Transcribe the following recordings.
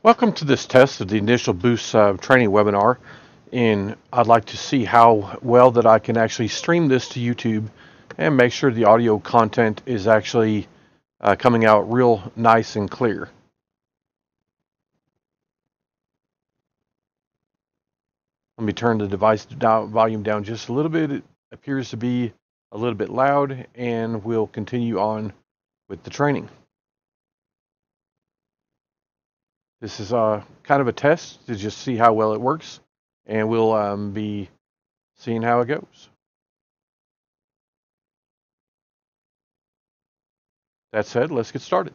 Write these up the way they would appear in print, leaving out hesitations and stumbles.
Welcome to this test of the initial boost training webinar, and I'd like to see how well that I can actually stream this to YouTube and make sure the audio content is actually coming out real nice and clear. Let me turn the device volume down just a little bit. It appears to be a little bit loud, and we'll continue on with the training. This is kind of a test to just see how well it works, and we'll be seeing how it goes. That said, let's get started.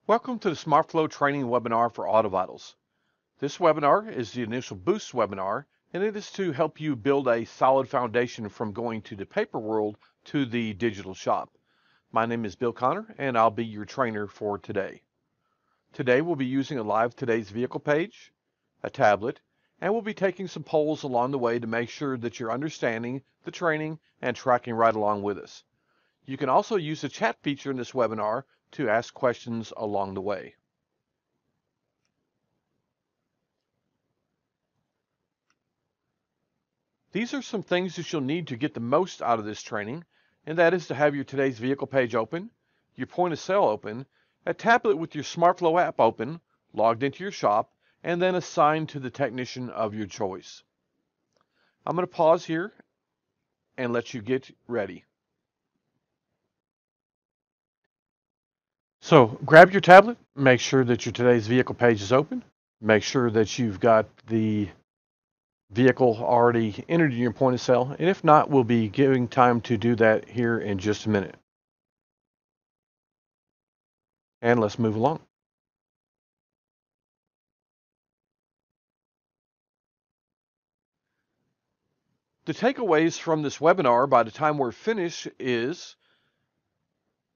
Welcome to the SmartFlow training webinar for Auto Vitals. This webinar is the initial boost webinar, and it is to help you build a solid foundation from going to the paper world to the digital shop. My name is Bill Connor, and I'll be your trainer for today. Today we'll be using a live Today's Vehicle page, a tablet, and we'll be taking some polls along the way to make sure that you're understanding the training and tracking right along with us. You can also use the chat feature in this webinar to ask questions along the way. These are some things that you'll need to get the most out of this training, and that is to have your Today's Vehicle page open, your point of sale open, a tablet with your SmartFlow app open, logged into your shop, and then assigned to the technician of your choice. I'm going to pause here and let you get ready. So grab your tablet, make sure that your Today's Vehicle page is open, make sure that you've got the vehicle already entered in your point of sale, and if not, we'll be giving time to do that here in just a minute. And let's move along. The takeaways from this webinar by the time we're finished is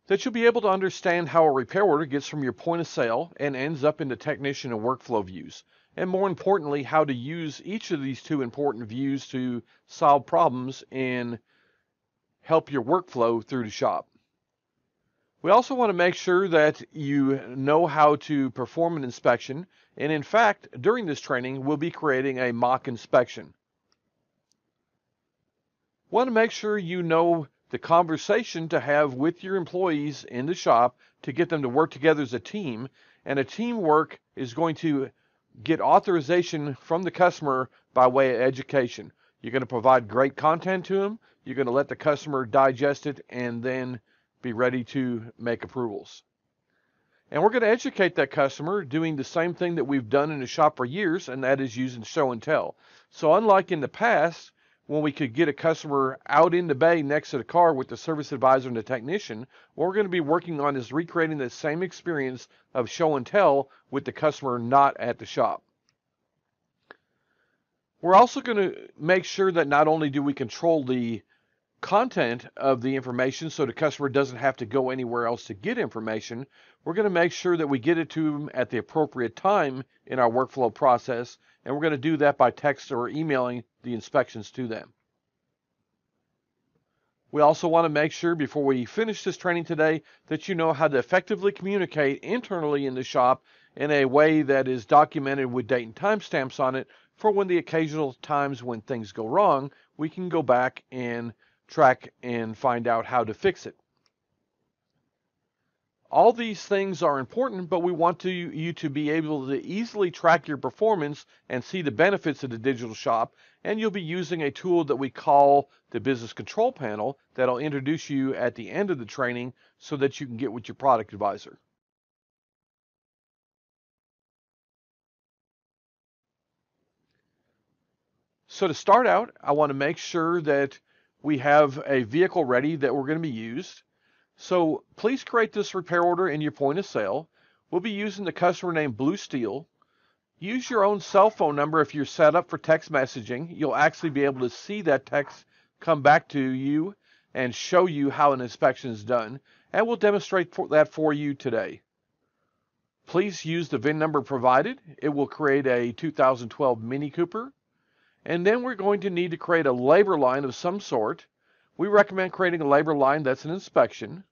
that you'll be able to understand how a repair order gets from your point of sale and ends up in the technician and workflow views, and more importantly, how to use each of these two important views to solve problems and help your workflow through the shop. We also want to make sure that you know how to perform an inspection, and in fact, during this training, we'll be creating a mock inspection. Want to make sure you know the conversation to have with your employees in the shop to get them to work together as a team, and a teamwork is going to get authorization from the customer by way of education. You're going to provide great content to them, you're going to let the customer digest it, and then be ready to make approvals. And we're going to educate that customer doing the same thing that we've done in the shop for years, and that is using show and tell. So unlike in the past, when we could get a customer out in the bay next to the car with the service advisor and the technician, what we're going to be working on is recreating the same experience of show and tell with the customer not at the shop. We're also going to make sure that not only do we control the content of the information so the customer doesn't have to go anywhere else to get information, we're going to make sure that we get it to them at the appropriate time in our workflow process, and we're going to do that by text or emailing the inspections to them. We also want to make sure before we finish this training today that you know how to effectively communicate internally in the shop in a way that is documented with date and timestamps on it for when the occasional times when things go wrong, we can go back and track and find out how to fix it. All these things are important, but we want you to be able to easily track your performance and see the benefits of the digital shop, and you'll be using a tool that we call the Business Control Panel that'll introduce you at the end of the training so that you can get with your product advisor. So to start out, I want to make sure that we have a vehicle ready that we're going to be used. So please create this repair order in your point of sale. We'll be using the customer name Blue Steel. Use your own cell phone number if you're set up for text messaging. You'll actually be able to see that text come back to you and show you how an inspection is done. And we'll demonstrate that for you today. Please use the VIN number provided. It will create a 2012 Mini Cooper. And then we're going to need to create a labor line of some sort. We recommend creating a labor line that's an inspection.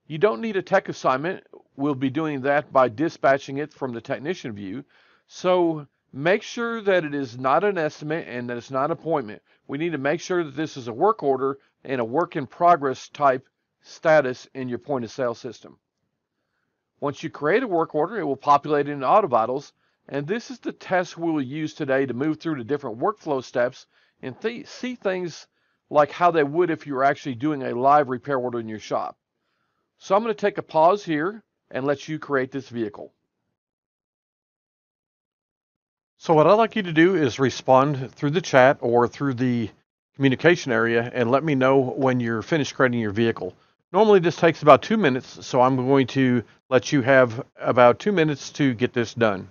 You don't need a tech assignment. We'll be doing that by dispatching it from the technician view. So make sure that it is not an estimate and that it's not an appointment. We need to make sure that this is a work order and a work in progress type status in your point of sale system. Once you create a work order, it will populate in AutoVitals, and this is the test we will use today to move through the different workflow steps and see things like how they would if you were actually doing a live repair order in your shop. So I'm going to take a pause here and let you create this vehicle. So what I'd like you to do is respond through the chat or through the communication area and let me know when you're finished creating your vehicle. Normally this takes about 2 minutes, so I'm going to let you have about 2 minutes to get this done.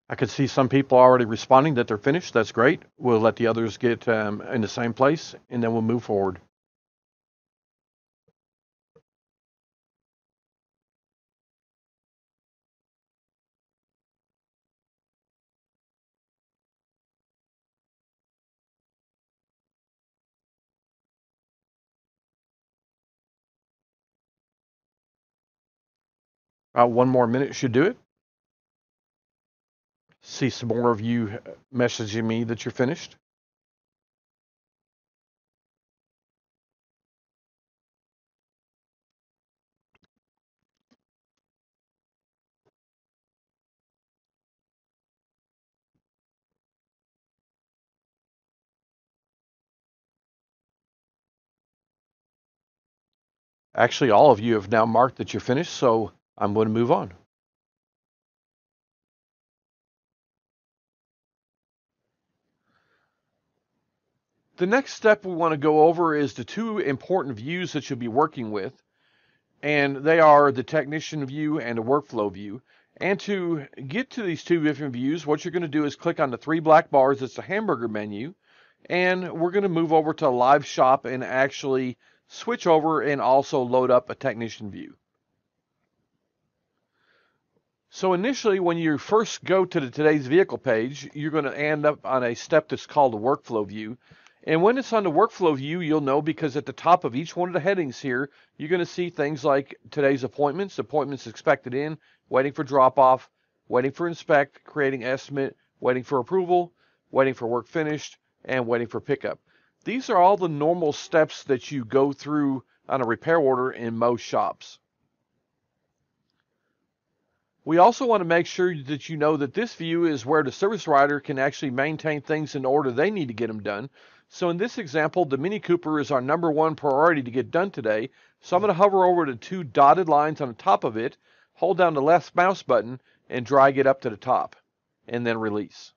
I can see some people already responding that they're finished. That's great. We'll let the others get in the same place, and then we'll move forward. About 1 more minute should do it. See some more of you messaging me that you're finished. Actually, all of you have now marked that you're finished, so I'm going to move on. The next step we want to go over is the 2 important views that you'll be working with, and they are the technician view and the workflow view. And to get to these 2 different views, what you're going to do is click on the 3 black bars. It's the hamburger menu, and we're going to move over to Live Shop and actually switch over and also load up a technician view. So initially, when you first go to the Today's Vehicle page, you're going to end up on a step that's called the Workflow View. And when it's on the Workflow View, you'll know because at the top of each one of the headings here, you're going to see things like today's appointments expected in, waiting for drop-off, waiting for inspect, creating estimate, waiting for approval, waiting for work finished, and waiting for pickup. These are all the normal steps that you go through on a repair order in most shops. We also want to make sure that you know that this view is where the service writer can actually maintain things in the order they need to get them done. So in this example, the Mini Cooper is our #1 priority to get done today. So I'm going to hover over the 2 dotted lines on the top of it, hold down the left mouse button, and drag it up to the top, and then release.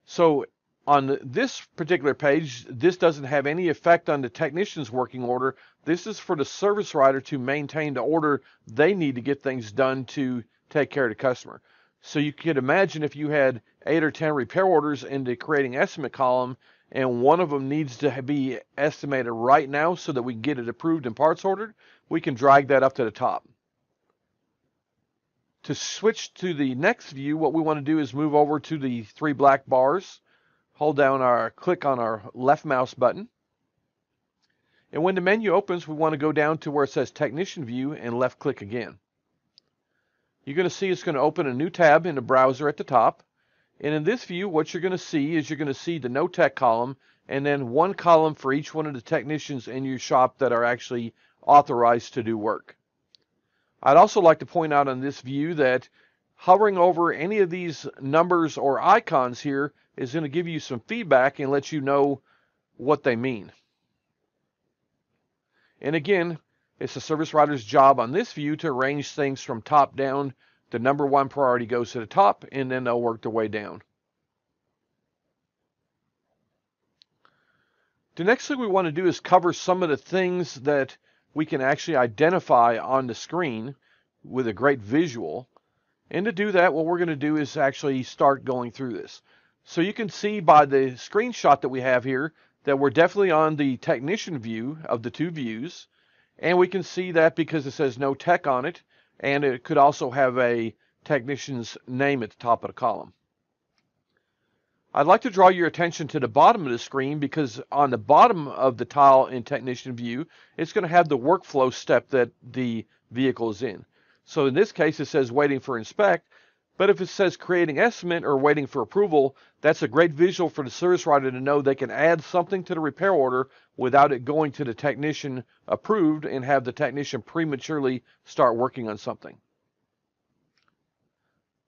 So on this particular page, this doesn't have any effect on the technician's working order. This is for the service writer to maintain the order they need to get things done to take care of the customer. So you could imagine if you had 8 or 10 repair orders in the creating estimate column, and one of them needs to be estimated right now so that we can get it approved and parts ordered, we can drag that up to the top. To switch to the next view, what we want to do is move over to the 3 black bars, click on our left mouse button. And when the menu opens, we want to go down to where it says Technician View and left click again. You're going to see it's going to open a new tab in the browser at the top. And in this view, what you're going to see is the No Tech column, and then 1 column for each one of the technicians in your shop that are actually authorized to do work. I'd also like to point out on this view that hovering over any of these numbers or icons here is going to give you some feedback and let you know what they mean. And again, it's the service writer's job on this view to arrange things from top down the number one priority goes to the top, and then they'll work their way down. The next thing we want to do is cover some of the things that we can actually identify on the screen with a great visual. And to do that, what we're going to do is actually start going through this. So you can see by the screenshot that we have here that we're definitely on the technician view of the two views. And we can see that because it says no tech on it, and it could also have a technician's name at the top of the column. I'd like to draw your attention to the bottom of the screen, because on the bottom of the tile in technician view, it's going to have the workflow step that the vehicle is in. So in this case, it says waiting for inspect, but if it says creating estimate or waiting for approval, that's a great visual for the service writer to know they can add something to the repair order without it going to the technician approved and have the technician prematurely start working on something.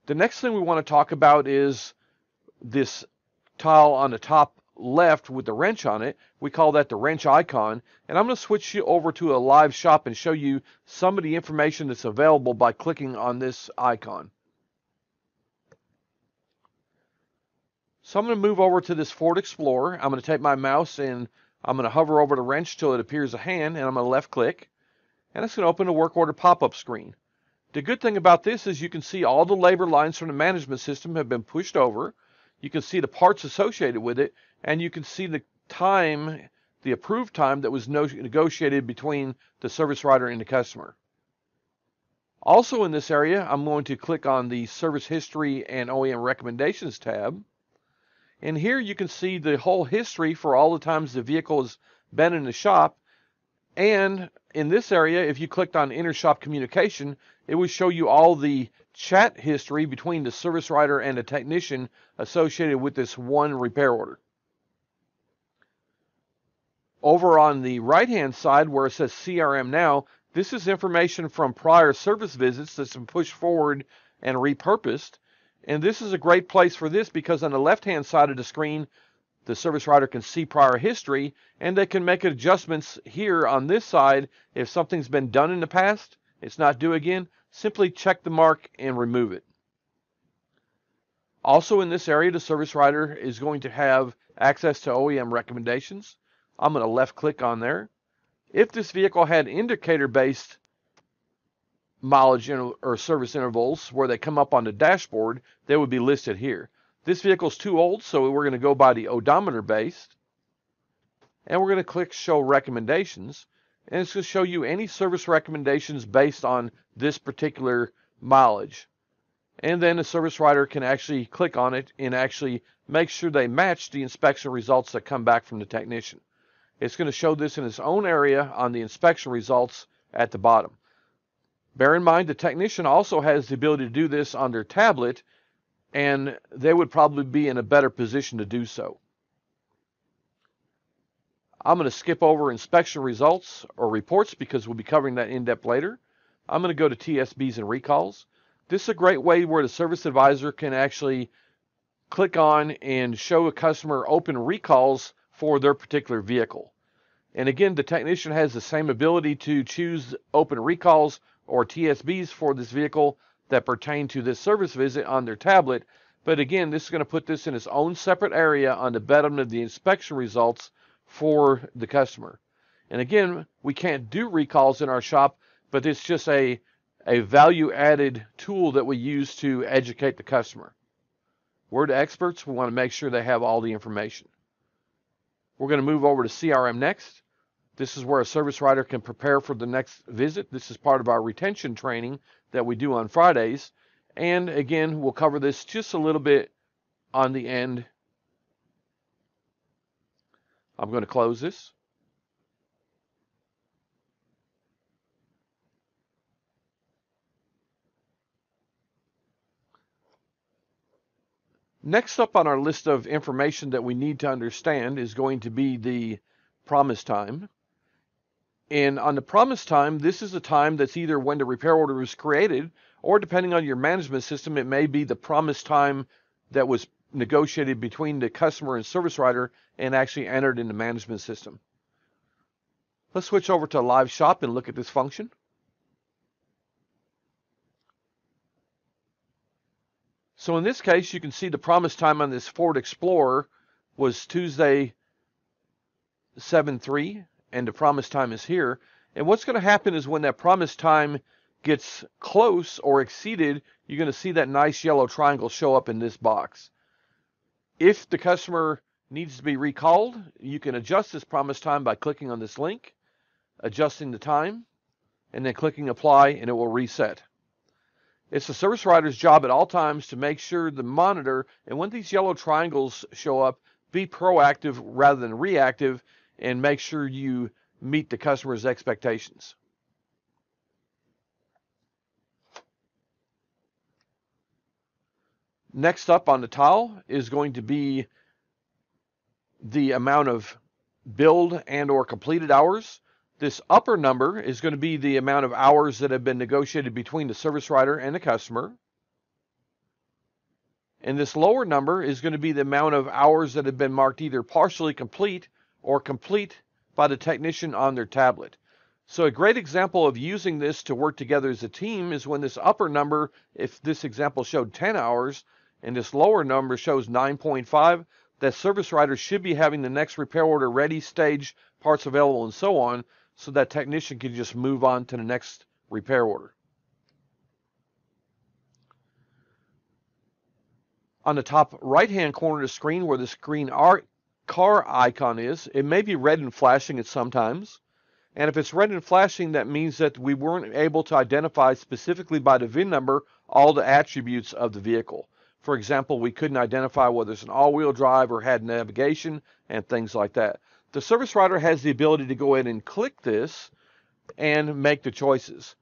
The next thing we want to talk about is this tile on the top left with the wrench on it. We call that the wrench icon, and I'm going to switch you over to a live shop and show you some of the information that's available by clicking on this icon. So I'm going to move over to this Ford Explorer. I'm going to take my mouse and I'm going to hover over the wrench till it appears a hand, and I'm going to left click, and it's going to open a work order pop-up screen. The good thing about this is you can see all the labor lines from the management system have been pushed over. You can see the parts associated with it, and you can see the time, the approved time that was negotiated between the service writer and the customer. Also in this area, I'm going to click on the Service History and OEM Recommendations tab. And here you can see the whole history for all the times the vehicle has been in the shop. And in this area, if you clicked on Inter-Shop Communication, it would show you all the chat history between the service writer and the technician associated with this one repair order. Over on the right-hand side where it says CRM Now, this is information from prior service visits that's been pushed forward and repurposed. And this is a great place for this because on the left-hand side of the screen, the service writer can see prior history, and they can make adjustments here on this side. If something's been done in the past, it's not due again, simply check the mark and remove it. Also in this area, the service writer is going to have access to OEM recommendations. I'm going to left click on there. If this vehicle had indicator-based mileage or service intervals where they come up on the dashboard, they would be listed here. This vehicle is too old, so we're going to go by the odometer based, and we're going to click show recommendations, and it's going to show you any service recommendations based on this particular mileage. And then the service writer can actually click on it and actually make sure they match the inspection results that come back from the technician. It's going to show this in its own area on the inspection results at the bottom. Bear in mind, the technician also has the ability to do this on their tablet, and they would probably be in a better position to do so. I'm going to skip over inspection results or reports because we'll be covering that in depth later. I'm going to go to TSBs and recalls. This is a great way where the service advisor can actually click on and show a customer open recalls for their particular vehicle. And again, the technician has the same ability to choose open recalls or TSBs for this vehicle that pertain to this service visit on their tablet. But again, this is going to put this in its own separate area on the bottom of the inspection results for the customer. And again, we can't do recalls in our shop, but it's just a value-added tool that we use to educate the customer. We're the experts. We want to make sure they have all the information. We're going to move over to CRM next. This is where a service writer can prepare for the next visit. This is part of our retention training that we do on Fridays. And again, we'll cover this just a little bit on the end. I'm going to close this. Next up on our list of information that we need to understand is going to be the promise time. And on the promise time, this is the time that's either when the repair order was created, or depending on your management system, it may be the promise time that was negotiated between the customer and service writer and actually entered in the management system. Let's switch over to Live Shop and look at this function. So in this case, you can see the promise time on this Ford Explorer was Tuesday 7/3, and the promise time is here. And what's going to happen is when that promise time gets close or exceeded, you're going to see that nice yellow triangle show up in this box. If the customer needs to be recalled, you can adjust this promise time by clicking on this link, adjusting the time, and then clicking apply, and it will reset. It's the service writer's job at all times to make sure the monitor, and when these yellow triangles show up, be proactive rather than reactive, and make sure you meet the customer's expectations. Next up on the tile is going to be the amount of billed and or completed hours. This upper number is going to be the amount of hours that have been negotiated between the service writer and the customer. And this lower number is going to be the amount of hours that have been marked either partially complete or complete by the technician on their tablet. So a great example of using this to work together as a team is when this upper number, if this example showed 10 hours, and this lower number shows 9.5, that service writer should be having the next repair order ready, staged, parts available, and so on, so that technician can just move on to the next repair order. On the top right-hand corner of the screen where this green car icon is, it may be red and flashing at sometimes. And if it's red and flashing, that means that we weren't able to identify specifically by the VIN number all the attributes of the vehicle. For example, we couldn't identify whether it's an all-wheel drive or had navigation and things like that. The service writer has the ability to go ahead and click this and make the choices.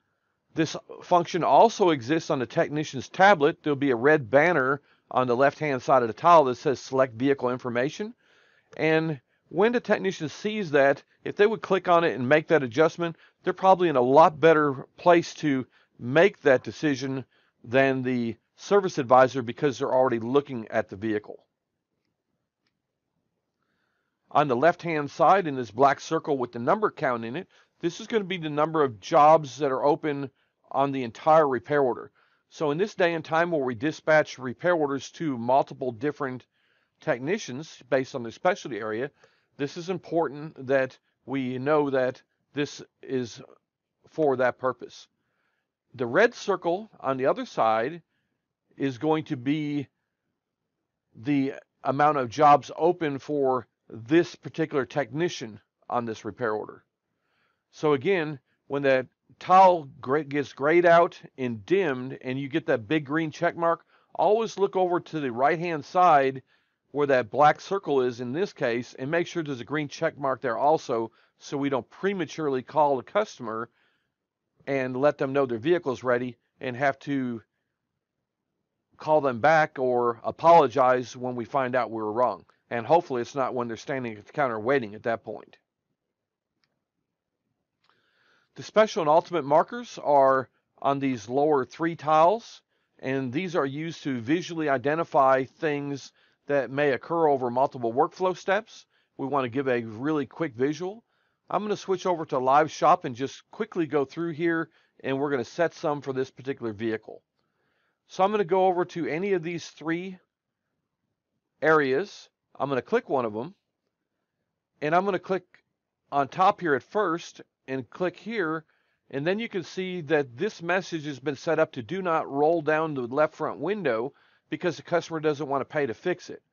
This function also exists on the technician's tablet. There'll be a red banner on the left-hand side of the tile that says select vehicle information. And when the technician sees that, if they would click on it and make that adjustment, they're probably in a lot better place to make that decision than the service advisor because they're already looking at the vehicle. On the left-hand side in this black circle with the number count in it, this is going to be the number of jobs that are open on the entire repair order. So in this day and time where we dispatch repair orders to multiple different technicians based on their specialty area, this is important that we know that this is for that purpose. The red circle on the other side is going to be the amount of jobs open for this particular technician on this repair order. So again, when that tile gets grayed out and dimmed and you get that big green check mark, always look over to the right-hand side where that black circle is in this case and make sure there's a green check mark there also, so we don't prematurely call the customer and let them know their vehicle is ready and have to call them back or apologize when we find out we were wrong. And hopefully it's not when they're standing at the counter waiting at that point. The special and ultimate markers are on these lower three tiles, and these are used to visually identify things that may occur over multiple workflow steps. We want to give a really quick visual. I'm going to switch over to Live Shop and just quickly go through here, and we're going to set some for this particular vehicle. So I'm going to go over to any of these three areas. I'm going to click one of them, and I'm going to click on top here at first and click here, and then you can see that this message has been set up to do not roll down the left front window because the customer doesn't want to pay to fix it.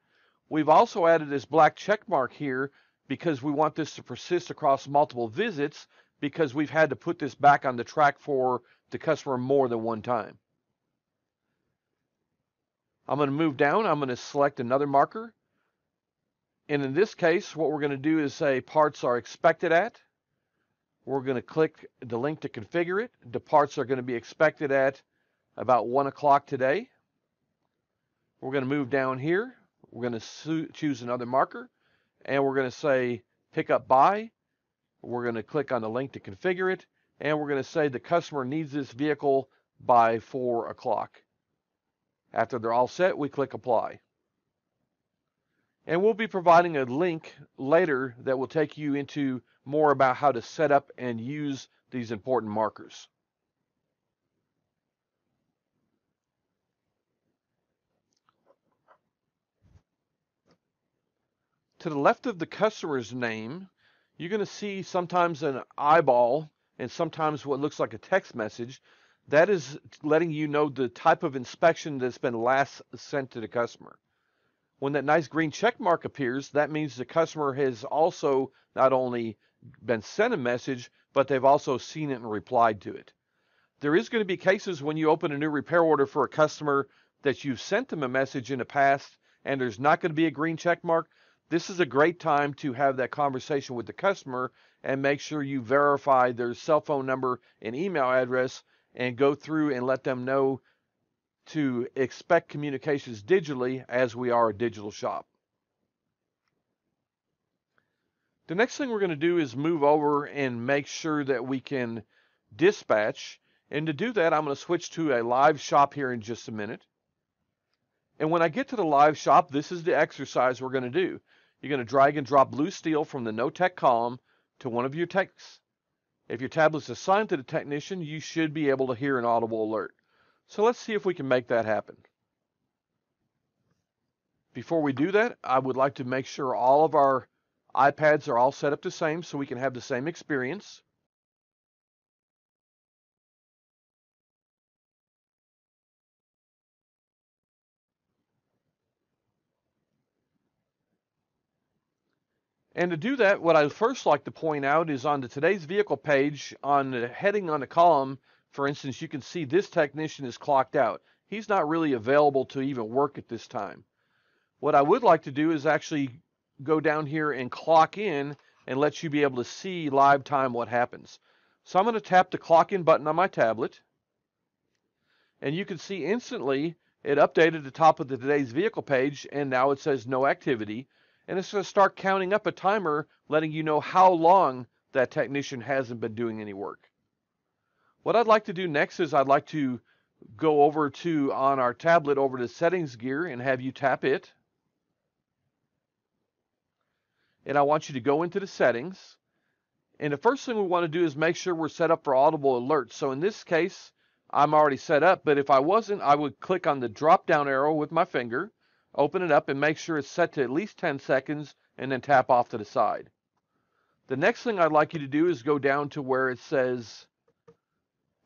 We've also added this black check mark here because we want this to persist across multiple visits because we've had to put this back on the track for the customer more than one time. I'm going to move down. I'm going to select another marker. And in this case, what we're going to do is say parts are expected at. We're going to click the link to configure it. The parts are going to be expected at about 1 o'clock today. We're going to move down here. We're going to choose another marker, and we're going to say pick up by. We're going to click on the link to configure it, and we're going to say the customer needs this vehicle by 4 o'clock. After they're all set, we click apply. And we'll be providing a link later that will take you into more about how to set up and use these important markers. To the left of the customer's name, you're going to see sometimes an eyeball and sometimes what looks like a text message. That is letting you know the type of inspection that's been last sent to the customer. When that nice green check mark appears, that means the customer has also not only been sent a message, but they've also seen it and replied to it. There is going to be cases when you open a new repair order for a customer that you've sent them a message in the past and there's not going to be a green check mark. This is a great time to have that conversation with the customer and make sure you verify their cell phone number and email address and go through and let them know to expect communications digitally, as we are a digital shop. The next thing we're going to do is move over and make sure that we can dispatch. And to do that, I'm going to switch to a live shop here in just a minute. And when I get to the live shop, this is the exercise we're going to do. You're going to drag and drop blue steel from the no tech column to one of your techs. If your tablet's assigned to the technician, you should be able to hear an audible alert. So let's see if we can make that happen. Before we do that, I would like to make sure all of our iPads are all set up the same so we can have the same experience. And to do that, what I'd first like to point out is on the Today's Vehicle page, on the heading on the column, for instance, you can see this technician is clocked out. He's not really available to even work at this time. What I would like to do is actually go down here and clock in and let you be able to see live time what happens. So I'm going to tap the clock in button on my tablet, and you can see instantly it updated the top of the Today's Vehicle page, and now it says no activity, and it's going to start counting up a timer letting you know how long that technician hasn't been doing any work. What I'd like to do next is I'd like to go over to, on our tablet, over to settings gear and have you tap it. And I want you to go into the settings. And the first thing we want to do is make sure we're set up for audible alerts. So in this case, I'm already set up, but if I wasn't, I would click on the drop down arrow with my finger, open it up and make sure it's set to at least 10 seconds and then tap off to the side. The next thing I'd like you to do is go down to where it says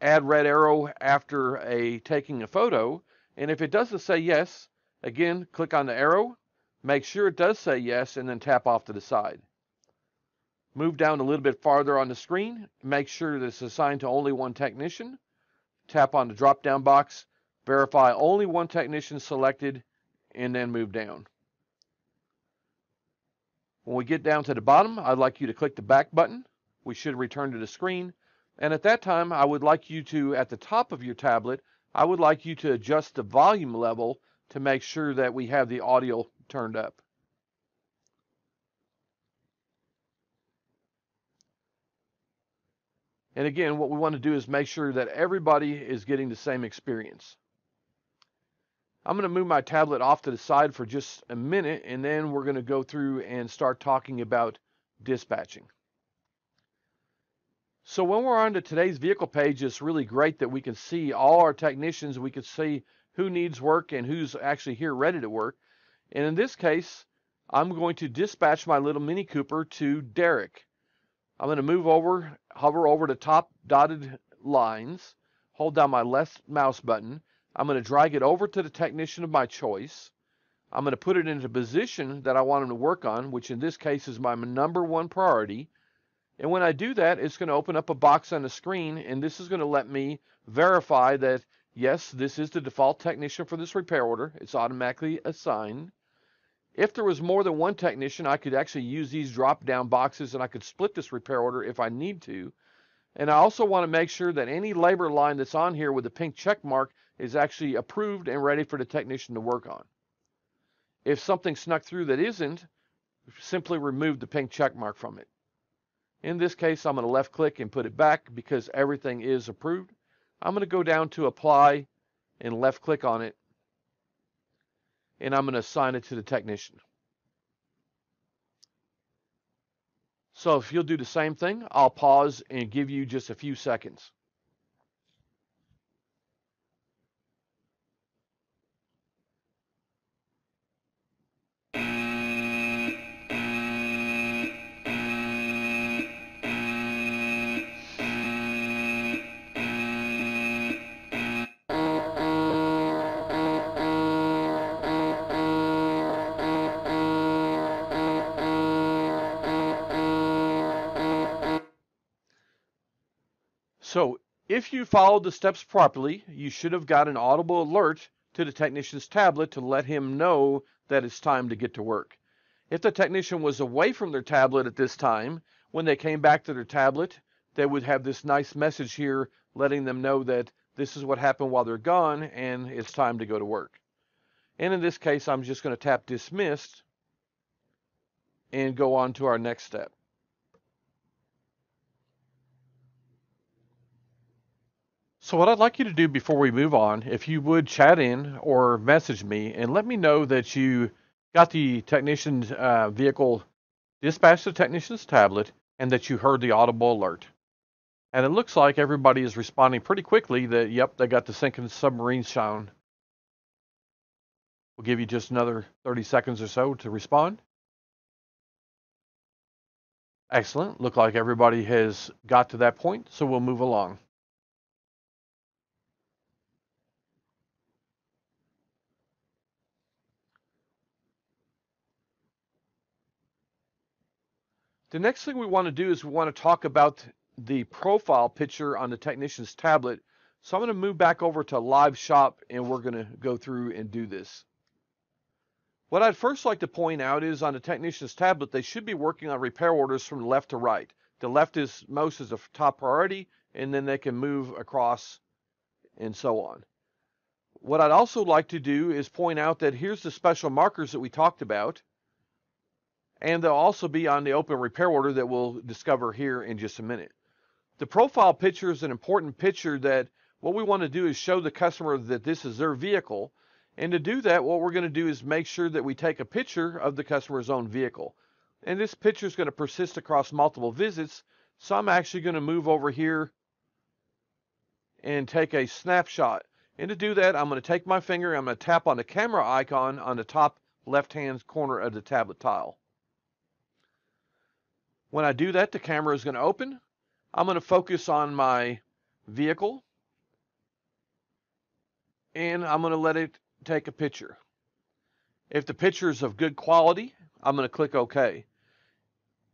add red arrow after taking a photo. And if it doesn't say yes, again, click on the arrow, make sure it does say yes, and then tap off to the side. Move down a little bit farther on the screen, make sure that it's assigned to only one technician. Tap on the drop down box, verify only one technician selected, and then move down. When we get down to the bottom, I'd like you to click the back button. We should return to the screen. And at that time, I would like you to, at the top of your tablet, I would like you to adjust the volume level to make sure that we have the audio turned up. And again, what we want to do is make sure that everybody is getting the same experience. I'm going to move my tablet off to the side for just a minute, and then we're going to go through and start talking about dispatching. So when we're on to Today's Vehicle page, it's really great that we can see all our technicians. We can see who needs work and who's actually here ready to work. And in this case, I'm going to dispatch my little Mini Cooper to Derek. I'm going to move over, hover over the top dotted lines, hold down my left mouse button. I'm going to drag it over to the technician of my choice. I'm going to put it into the position that I want him to work on, which in this case is my number one priority. And when I do that, it's going to open up a box on the screen, and this is going to let me verify that, yes, this is the default technician for this repair order. It's automatically assigned. If there was more than one technician, I could actually use these drop-down boxes, and I could split this repair order if I need to. And I also want to make sure that any labor line that's on here with the pink check mark is actually approved and ready for the technician to work on. If something snuck through that isn't, simply remove the pink check mark from it. In this case, I'm going to left click and put it back because everything is approved. I'm going to go down to apply and left click on it, and I'm going to assign it to the technician. So if you'll do the same thing, I'll pause and give you just a few seconds. If you followed the steps properly, you should have got an audible alert to the technician's tablet to let him know that it's time to get to work. If the technician was away from their tablet at this time, when they came back to their tablet, they would have this nice message here letting them know that this is what happened while they're gone and it's time to go to work. And in this case, I'm just going to tap dismissed and go on to our next step. So what I'd like you to do before we move on, if you would chat in or message me and let me know that you got the technician's vehicle dispatched to the technician's tablet and that you heard the audible alert. And it looks like everybody is responding pretty quickly that, yep, they got the sinking submarine sound. We'll give you just another 30 seconds or so to respond. Excellent. Look like everybody has got to that point, so we'll move along. The next thing we want to do is we want to talk about the profile picture on the technician's tablet. So I'm going to move back over to Live Shop and we're going to go through and do this. What I'd first like to point out is on the technician's tablet, they should be working on repair orders from left to right. The left is most as a top priority, and then they can move across and so on. What I'd also like to do is point out that here's the special markers that we talked about. And they'll also be on the open repair order that we'll discover here in just a minute. The profile picture is an important picture that what we want to do is show the customer that this is their vehicle. And to do that, what we're going to do is make sure that we take a picture of the customer's own vehicle. And this picture is going to persist across multiple visits. So I'm actually going to move over here and take a snapshot. And to do that, I'm going to take my finger, I'm going to tap on the camera icon on the top left-hand corner of the tablet tile. When I do that, the camera is going to open. I'm going to focus on my vehicle, and I'm going to let it take a picture. If the picture is of good quality, I'm going to click OK.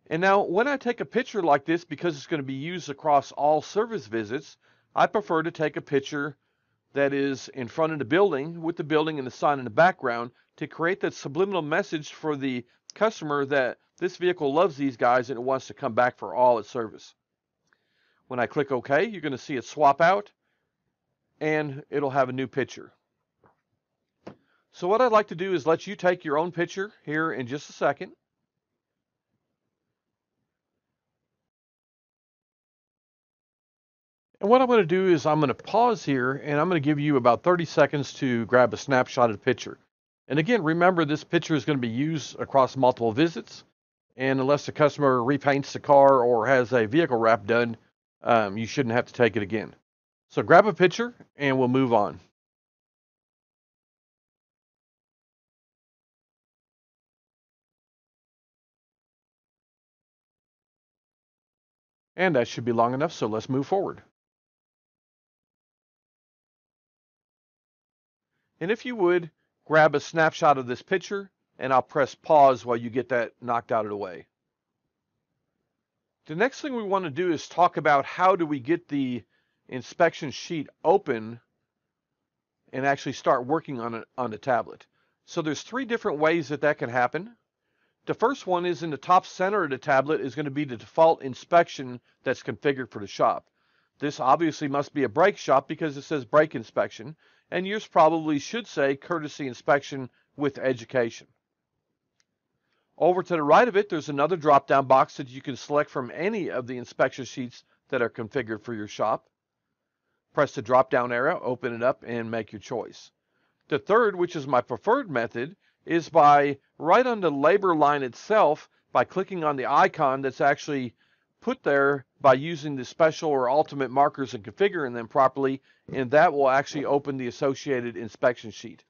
And now, when I take a picture like this, because it's going to be used across all service visits, I prefer to take a picture that is in front of the building with the building and the sign in the background to create that subliminal message for the customer that this vehicle loves these guys and it wants to come back for all its service. When I click OK, you're going to see it swap out and it'll have a new picture. So what I'd like to do is let you take your own picture here in just a second. And what I'm going to do is I'm going to pause here and I'm going to give you about 30 seconds to grab a snapshot of the picture. And again, remember this picture is going to be used across multiple visits. And unless the customer repaints the car or has a vehicle wrap done, you shouldn't have to take it again. So grab a picture and we'll move on. And that should be long enough, so let's move forward. And if you would, grab a snapshot of this picture, and I'll press pause while you get that knocked out of the way. The next thing we want to do is talk about how do we get the inspection sheet open and actually start working on it on the tablet. So there's three different ways that that can happen. The first one is in the top center of the tablet is going to be the default inspection that's configured for the shop. This obviously must be a brake shop because it says brake inspection, and yours probably should say courtesy inspection with education. Over to the right of it, there's another drop-down box that you can select from any of the inspection sheets that are configured for your shop. Press the drop-down arrow, open it up, and make your choice. The third, which is my preferred method, is by right on the labor line itself, by clicking on the icon that's actually put there by using the special or ultimate markers and configuring them properly, and that will actually open the associated inspection sheet.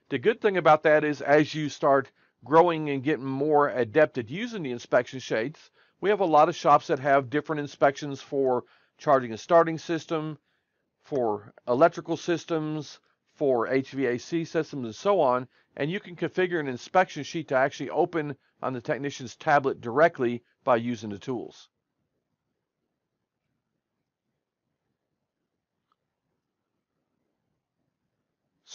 The good thing about that is as you start growing and getting more adept at using the inspection sheets, we have a lot of shops that have different inspections for charging and starting system, for electrical systems, for HVAC systems, and so on, and you can configure an inspection sheet to actually open on the technician's tablet directly by using the tools.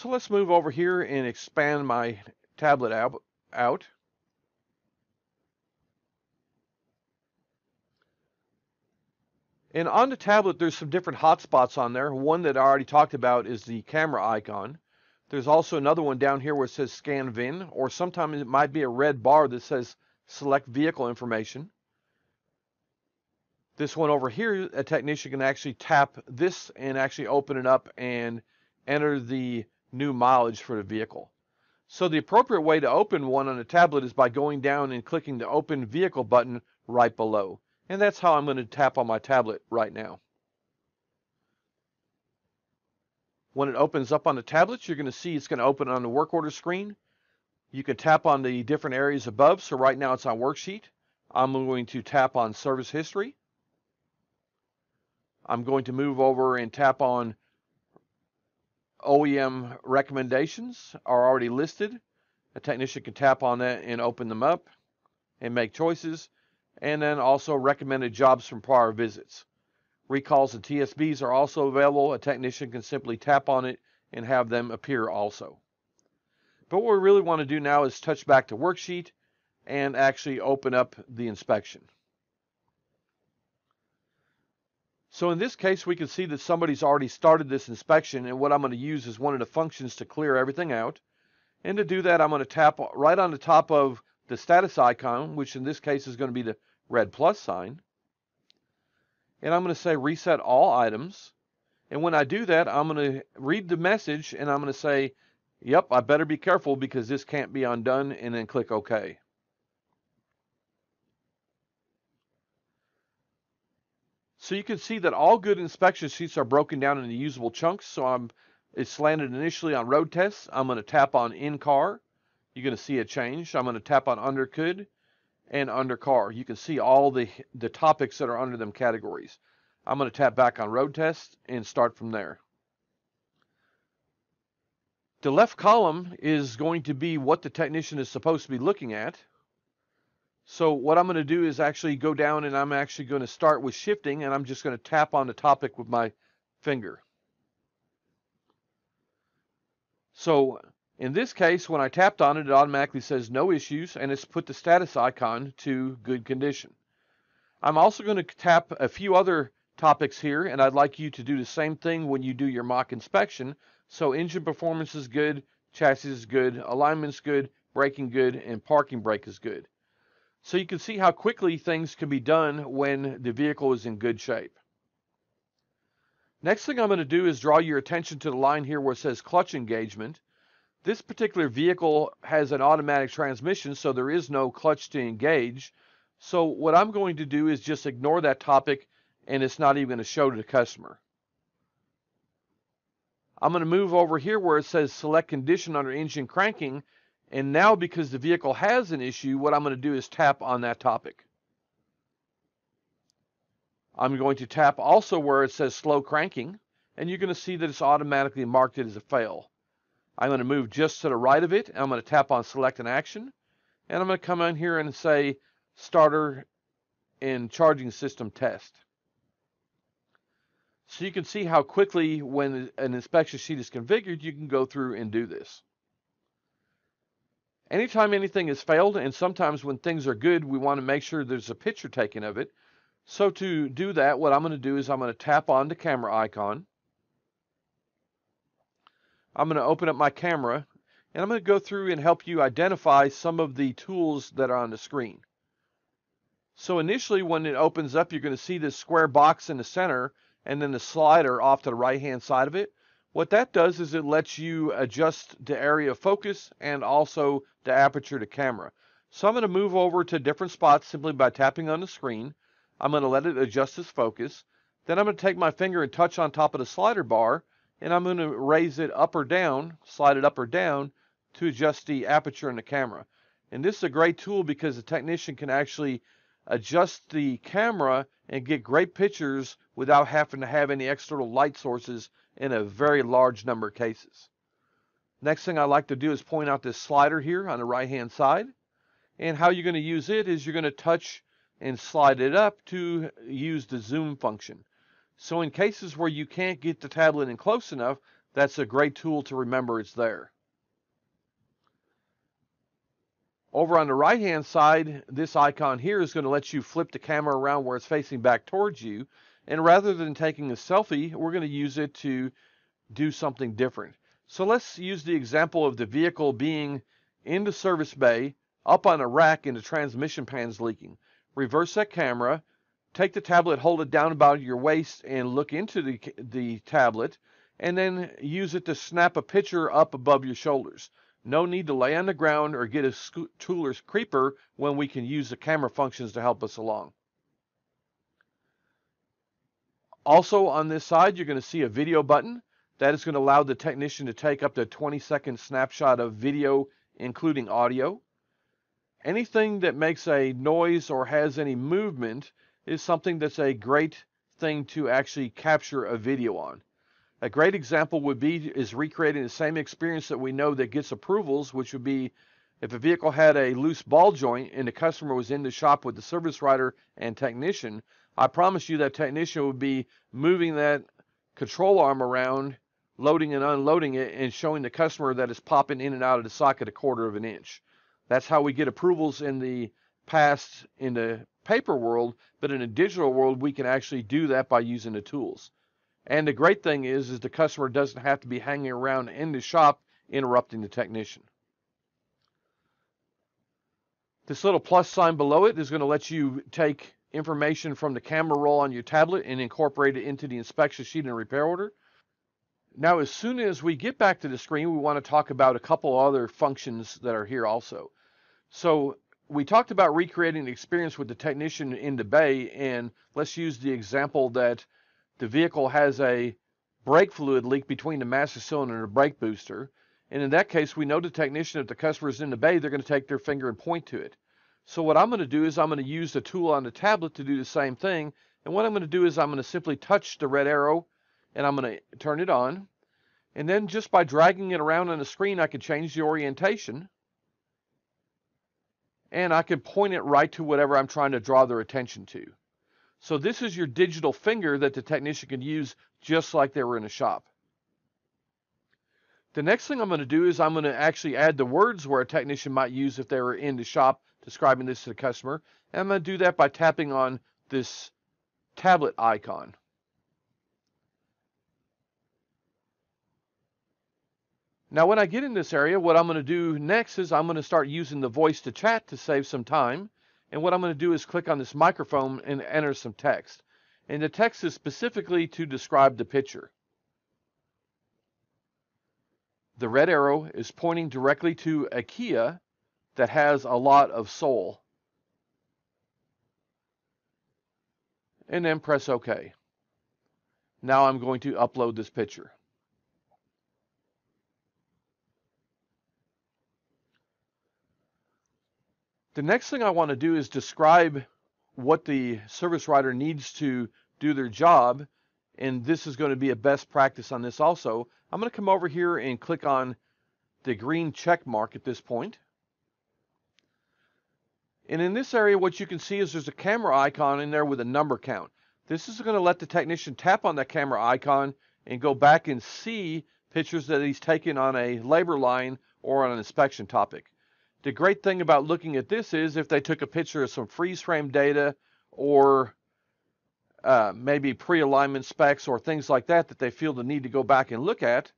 So let's move over here and expand my tablet out. And on the tablet, there's some different hotspots on there. One that I already talked about is the camera icon. There's also another one down here where it says Scan VIN, or sometimes it might be a red bar that says Select Vehicle Information. This one over here, a technician can actually tap this and actually open it up and enter the new mileage for the vehicle. So the appropriate way to open one on a tablet is by going down and clicking the Open Vehicle button right below. And that's how I'm going to tap on my tablet right now. When it opens up on the tablet, you're going to see it's going to open on the work order screen. You can tap on the different areas above. So right now it's on Worksheet. I'm going to tap on Service History. I'm going to move over and tap on OEM recommendations are already listed. A technician can tap on that and open them up and make choices. And then also recommended jobs from prior visits. Recalls and TSBs are also available. A technician can simply tap on it and have them appear also. But what we really want to do now is touch back to Worksheet and actually open up the inspection. So in this case, we can see that somebody's already started this inspection, and what I'm going to use is one of the functions to clear everything out. And to do that, I'm going to tap right on the top of the status icon, which in this case is going to be the red plus sign. And I'm going to say reset all items. And when I do that, I'm going to read the message and I'm going to say, yep, I better be careful because this can't be undone, and then click OK. So you can see that all good inspection sheets are broken down into usable chunks. So it's landed initially on road tests. I'm going to tap on in-car. You're going to see a change. I'm going to tap on under could and under car. You can see all the topics that are under them categories. I'm going to tap back on road test and start from there. The left column is going to be what the technician is supposed to be looking at. So what I'm going to do is actually go down and I'm actually going to start with shifting, and I'm just going to tap on the topic with my finger. So in this case, when I tapped on it, it automatically says no issues, and it's put the status icon to good condition. I'm also going to tap a few other topics here, and I'd like you to do the same thing when you do your mock inspection. So engine performance is good, chassis is good, alignment's good, braking good, and parking brake is good. So you can see how quickly things can be done when the vehicle is in good shape. Next thing I'm going to do is draw your attention to the line here where it says clutch engagement. This particular vehicle has an automatic transmission, so there is no clutch to engage. So what I'm going to do is just ignore that topic, and it's not even going to show to the customer. I'm going to move over here where it says select condition under engine cranking. And now, because the vehicle has an issue, what I'm going to do is tap on that topic. I'm going to tap also where it says slow cranking, and you're going to see that it's automatically marked it as a fail. I'm going to move just to the right of it. I'm going to tap on select an action, and I'm going to come in here and say starter and charging system test. So you can see how quickly, when an inspection sheet is configured, you can go through and do this. Anytime anything has failed, and sometimes when things are good, we want to make sure there's a picture taken of it. So to do that, what I'm going to do is I'm going to tap on the camera icon. I'm going to open up my camera, and I'm going to go through and help you identify some of the tools that are on the screen. So initially, when it opens up, you're going to see this square box in the center, and then the slider off to the right-hand side of it. What that does is it lets you adjust the area of focus and also the aperture to camera. So I'm going to move over to different spots simply by tapping on the screen. I'm going to let it adjust its focus. Then I'm going to take my finger and touch on top of the slider bar, and I'm going to raise it up or down, slide it up or down to adjust the aperture in the camera. And this is a great tool because the technician can actually adjust the camera and get great pictures without having to have any external light sources in a very large number of cases. Next thing I like to do is point out this slider here on the right hand side, and how you're going to use it is you're going to touch and slide it up to use the zoom function. So in cases where you can't get the tablet in close enough, That's a great tool to remember it's there. Over on the right-hand side, this icon here is going to let you flip the camera around where it's facing back towards you. And rather than taking a selfie, we're going to use it to do something different. So let's use the example of the vehicle being in the service bay, up on a rack, and the transmission pan's leaking. Reverse that camera, take the tablet, hold it down about your waist, and look into the tablet, and then use it to snap a picture up above your shoulders. No need to lay on the ground or get a tool or creeper when we can use the camera functions to help us along. Also on this side, you're going to see a video button. That is going to allow the technician to take up to a 20-second snapshot of video, including audio. Anything that makes a noise or has any movement is something that's a great thing to actually capture a video on. A great example would be recreating the same experience that we know that gets approvals, which would be if a vehicle had a loose ball joint and the customer was in the shop with the service writer and technician. I promise you that technician would be moving that control arm around, loading and unloading it, and showing the customer that it's popping in and out of the socket 1/4 of an inch. That's how we get approvals in the past in the paper world, but in the digital world we can actually do that by using the tools. And the great thing is the customer doesn't have to be hanging around in the shop interrupting the technician. This little plus sign below it is going to let you take information from the camera roll on your tablet and incorporate it into the inspection sheet and repair order. Now, as soon as we get back to the screen, we want to talk about a couple other functions that are here also. So we talked about recreating the experience with the technician in the bay, and let's use the example that the vehicle has a brake fluid leak between the master cylinder and the brake booster. And in that case, we know the technician, if the customer is in the bay, they're going to take their finger and point to it. So what I'm going to do is I'm going to use the tool on the tablet to do the same thing. And what I'm going to do is I'm going to simply touch the red arrow and I'm going to turn it on. And then just by dragging it around on the screen, I can change the orientation. And I can point it right to whatever I'm trying to draw their attention to. So this is your digital finger that the technician can use just like they were in a shop. The next thing I'm going to do is I'm going to actually add the words where a technician might use if they were in the shop describing this to the customer. And I'm going to do that by tapping on this tablet icon. Now when I get in this area, what I'm going to do next is I'm going to start using the voice to chat to save some time. And what I'm going to do is click on this microphone and enter some text. And the text is specifically to describe the picture. The red arrow is pointing directly to a Kia that has a lot of soul. And then press OK. Now I'm going to upload this picture. The next thing I want to do is describe what the service writer needs to do their job, and this is going to be a best practice on this also. I'm going to come over here and click on the green check mark at this point. And in this area, what you can see is there's a camera icon in there with a number count. This is going to let the technician tap on that camera icon and go back and see pictures that he's taken on a labor line or on an inspection topic. The great thing about looking at this is if they took a picture of some freeze frame data or maybe pre-alignment specs or things like that that they feel the need to go back and look at,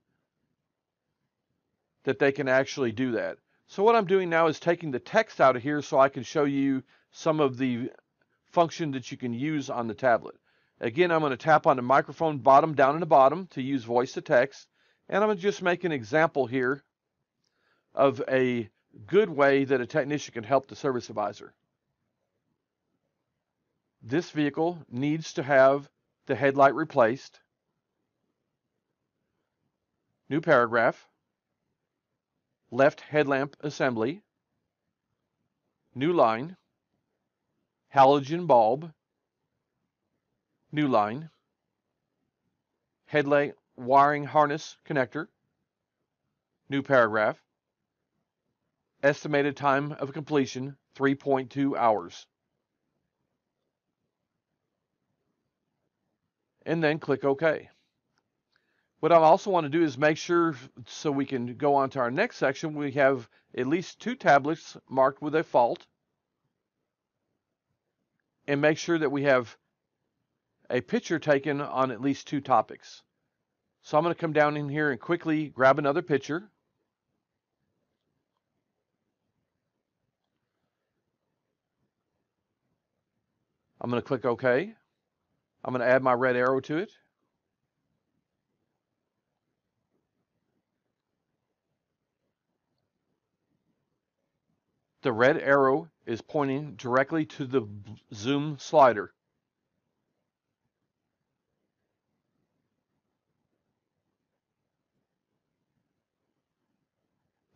that they can actually do that. So what I'm doing now is taking the text out of here so I can show you some of the function that you can use on the tablet. Again, I'm going to tap on the microphone bottom down in the bottom to use voice to text, and I'm going to just make an example here of a good way that a technician can help the service advisor. This vehicle needs to have the headlight replaced. New paragraph. Left headlamp assembly. New line. Halogen bulb. New line. Headlight wiring harness connector. New paragraph. Estimated time of completion, 3.2 hours. And then click OK. What I also want to do is make sure, so we can go on to our next section, we have at least 2 tablets marked with a fault, and make sure that we have a picture taken on at least 2 topics. So I'm going to come down in here and quickly grab another picture. I'm going to click OK. I'm going to add my red arrow to it. The red arrow is pointing directly to the zoom slider.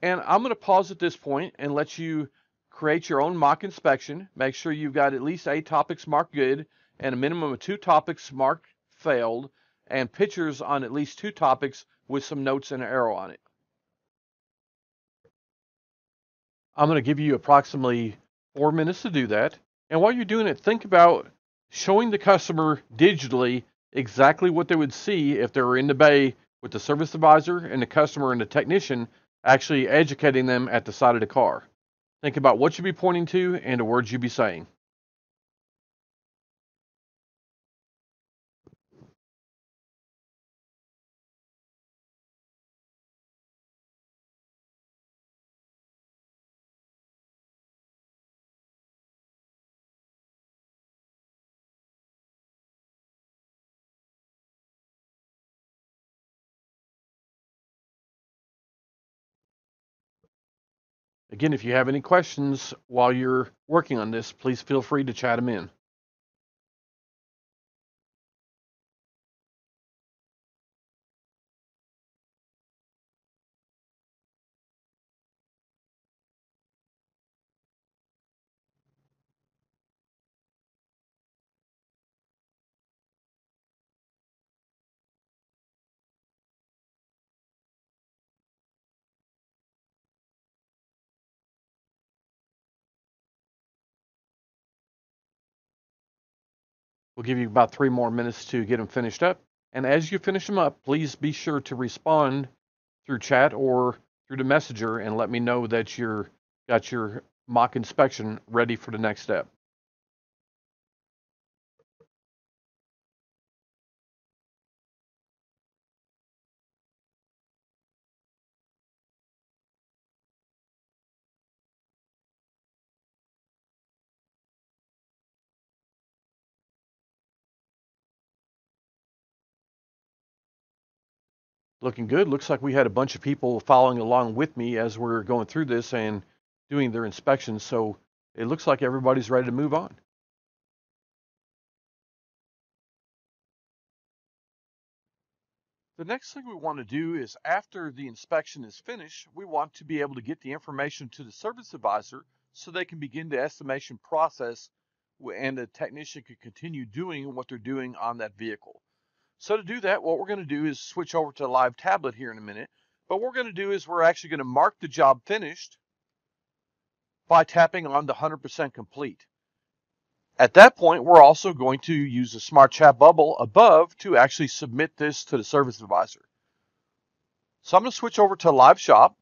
And I'm going to pause at this point and let you create your own mock inspection. Make sure you've got at least 8 topics marked good and a minimum of 2 topics marked failed, and pictures on at least 2 topics with some notes and an arrow on it. I'm going to give you approximately 4 minutes to do that. And while you're doing it, think about showing the customer digitally exactly what they would see if they were in the bay with the service advisor and the customer and the technician actually educating them at the side of the car. Think about what you'd be pointing to and the words you'd be saying. Again, if you have any questions while you're working on this, please feel free to chat them in. We'll give you about 3 more minutes to get them finished up. And as you finish them up, please be sure to respond through chat or through the messenger and let me know that you're got your mock inspection ready for the next step. Looking good. Looks like we had a bunch of people following along with me as we're going through this and doing their inspections. So it looks like everybody's ready to move on. The next thing we want to do is, after the inspection is finished, we want to be able to get the information to the service advisor so they can begin the estimation process and the technician can continue doing what they're doing on that vehicle. So to do that, what we're going to do is switch over to a live tablet here in a minute. But what we're going to do is we're actually going to mark the job finished by tapping on the 100% complete. At that point, we're also going to use the smart chat bubble above to actually submit this to the service advisor. So I'm going to switch over to Live Shop.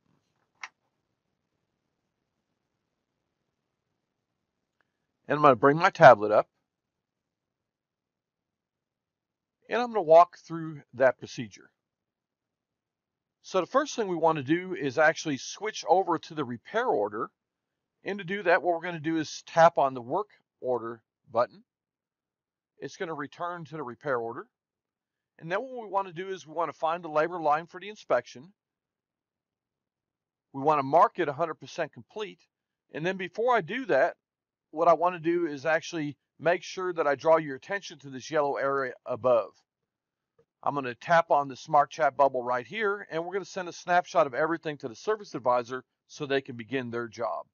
And I'm going to bring my tablet up. And I'm going to walk through that procedure. So the first thing we want to do is actually switch over to the repair order. And to do that, what we're going to do is tap on the work order button. It's going to return to the repair order. And then what we want to do is we want to find the labor line for the inspection. We want to mark it 100% complete. And then before I do that, what I want to do is actually make sure that I draw your attention to this yellow area above. I'm going to tap on the smart chat bubble right here, and we're going to send a snapshot of everything to the service advisor so they can begin their job.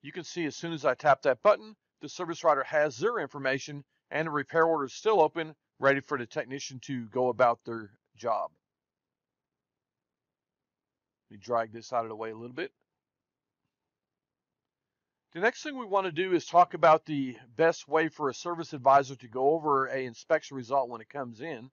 You can see as soon as I tap that button, the service writer has their information and the repair order is still open, ready for the technician to go about their job. Let me drag this out of the way a little bit. The next thing we want to do is talk about the best way for a service advisor to go over an inspection result when it comes in.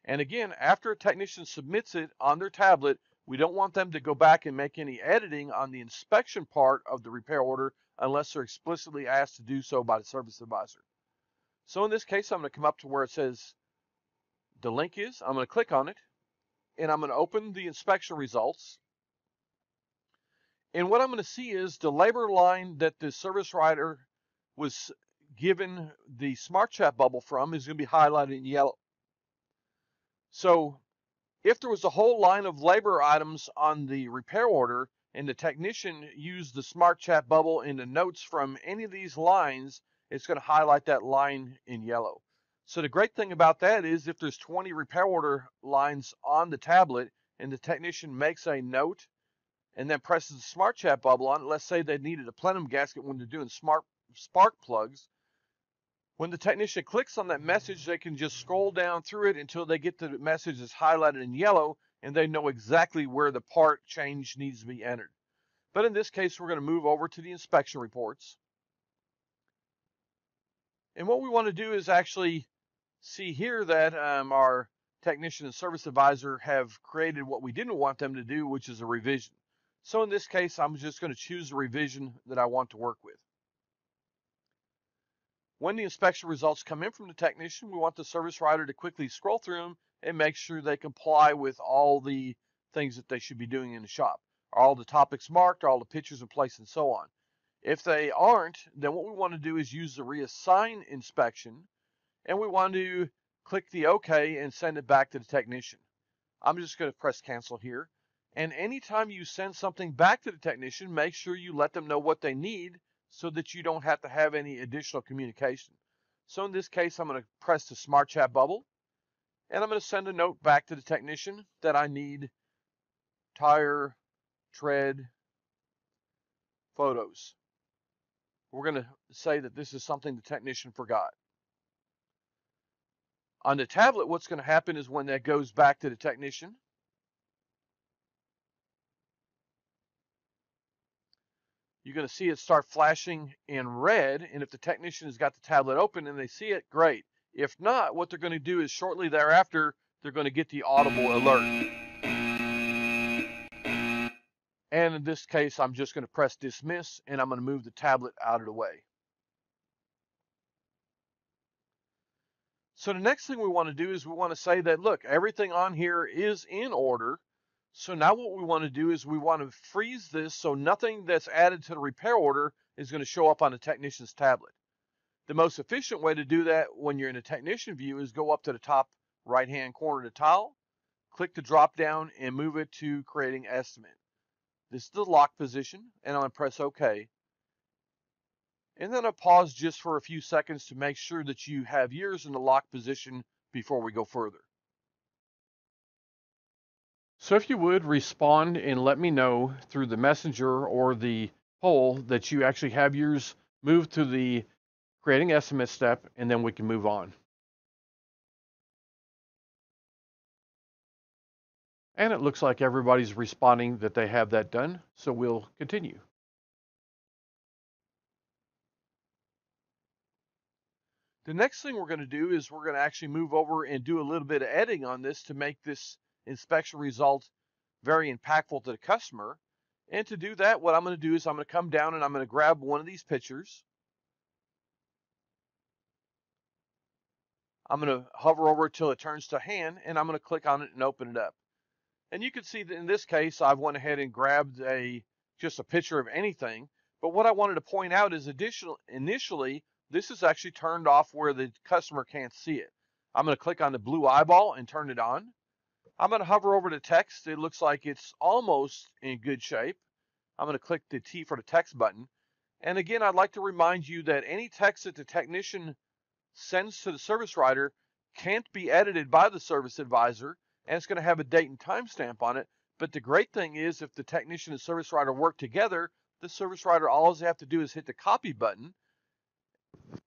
And again, after a technician submits it on their tablet, we don't want them to go back and make any editing on the inspection part of the repair order unless they're explicitly asked to do so by the service advisor. So in this case, I'm going to come up to where it says the link is. I'm going to click on it, and I'm going to open the inspection results. And what I'm going to see is the labor line that the service writer was given the Smart Chat bubble from is going to be highlighted in yellow. So if there was a whole line of labor items on the repair order and the technician used the Smart Chat bubble in the notes from any of these lines, it's going to highlight that line in yellow. So the great thing about that is if there's 20 repair order lines on the tablet and the technician makes a note and then presses the Smart Chat bubble on it, let's say they needed a plenum gasket when they're doing spark plugs, when the technician clicks on that message, they can just scroll down through it until they get to the message that's highlighted in yellow, and they know exactly where the part change needs to be entered. But in this case, we're going to move over to the inspection reports. And what we want to do is actually see here that our technician and service advisor have created what we didn't want them to do, which is a revision. So in this case, I'm just going to choose the revision that I want to work with. When the inspection results come in from the technician, we want the service writer to quickly scroll through them and make sure they comply with all the things that they should be doing in the shop. Are all the topics marked? Are all the pictures in place, and so on? If they aren't, then what we want to do is use the reassign inspection, and we want to click the OK and send it back to the technician. I'm just going to press cancel here. And anytime you send something back to the technician, make sure you let them know what they need so that you don't have to have any additional communication. So in this case, I'm going to press the Smart Chat bubble, and I'm going to send a note back to the technician that I need tire tread photos. We're going to say that this is something the technician forgot. On the tablet, what's going to happen is when that goes back to the technician, you're going to see it start flashing in red, and if the technician has got the tablet open and they see it, great. If not, what they're going to do is shortly thereafter, they're going to get the audible alert. And in this case, I'm just going to press dismiss, and I'm going to move the tablet out of the way. So the next thing we want to do is we want to say that, look, everything on here is in order. So now what we want to do is we want to freeze this so nothing that's added to the repair order is going to show up on the technician's tablet. The most efficient way to do that when you're in a technician view is go up to the top right-hand corner of the tile, click the drop down, and move it to creating estimate. This is the lock position, and I'm going to press OK. And then I'll pause just for a few seconds to make sure that you have yours in the lock position before we go further. So if you would respond and let me know through the messenger or the poll that you actually have yours moved to the creating estimate step, and then we can move on. And it looks like everybody's responding that they have that done, so we'll continue. The next thing we're going to do is we're going to actually move over and do a little bit of editing on this to make this inspection result very impactful to the customer. And to do that, what I'm going to do is I'm going to come down and I'm going to grab one of these pictures. I'm going to hover over till it turns to hand, and I'm going to click on it and open it up. And you can see that in this case, I've went ahead and grabbed just a picture of anything. But what I wanted to point out is initially, this is actually turned off where the customer can't see it. I'm going to click on the blue eyeball and turn it on. I'm going to hover over the text. It looks like it's almost in good shape. I'm going to click the T for the text button. And again, I'd like to remind you that any text that the technician sends to the service writer can't be edited by the service advisor, and it's going to have a date and time stamp on it. But the great thing is if the technician and service writer work together, the service writer, all they have to do is hit the copy button.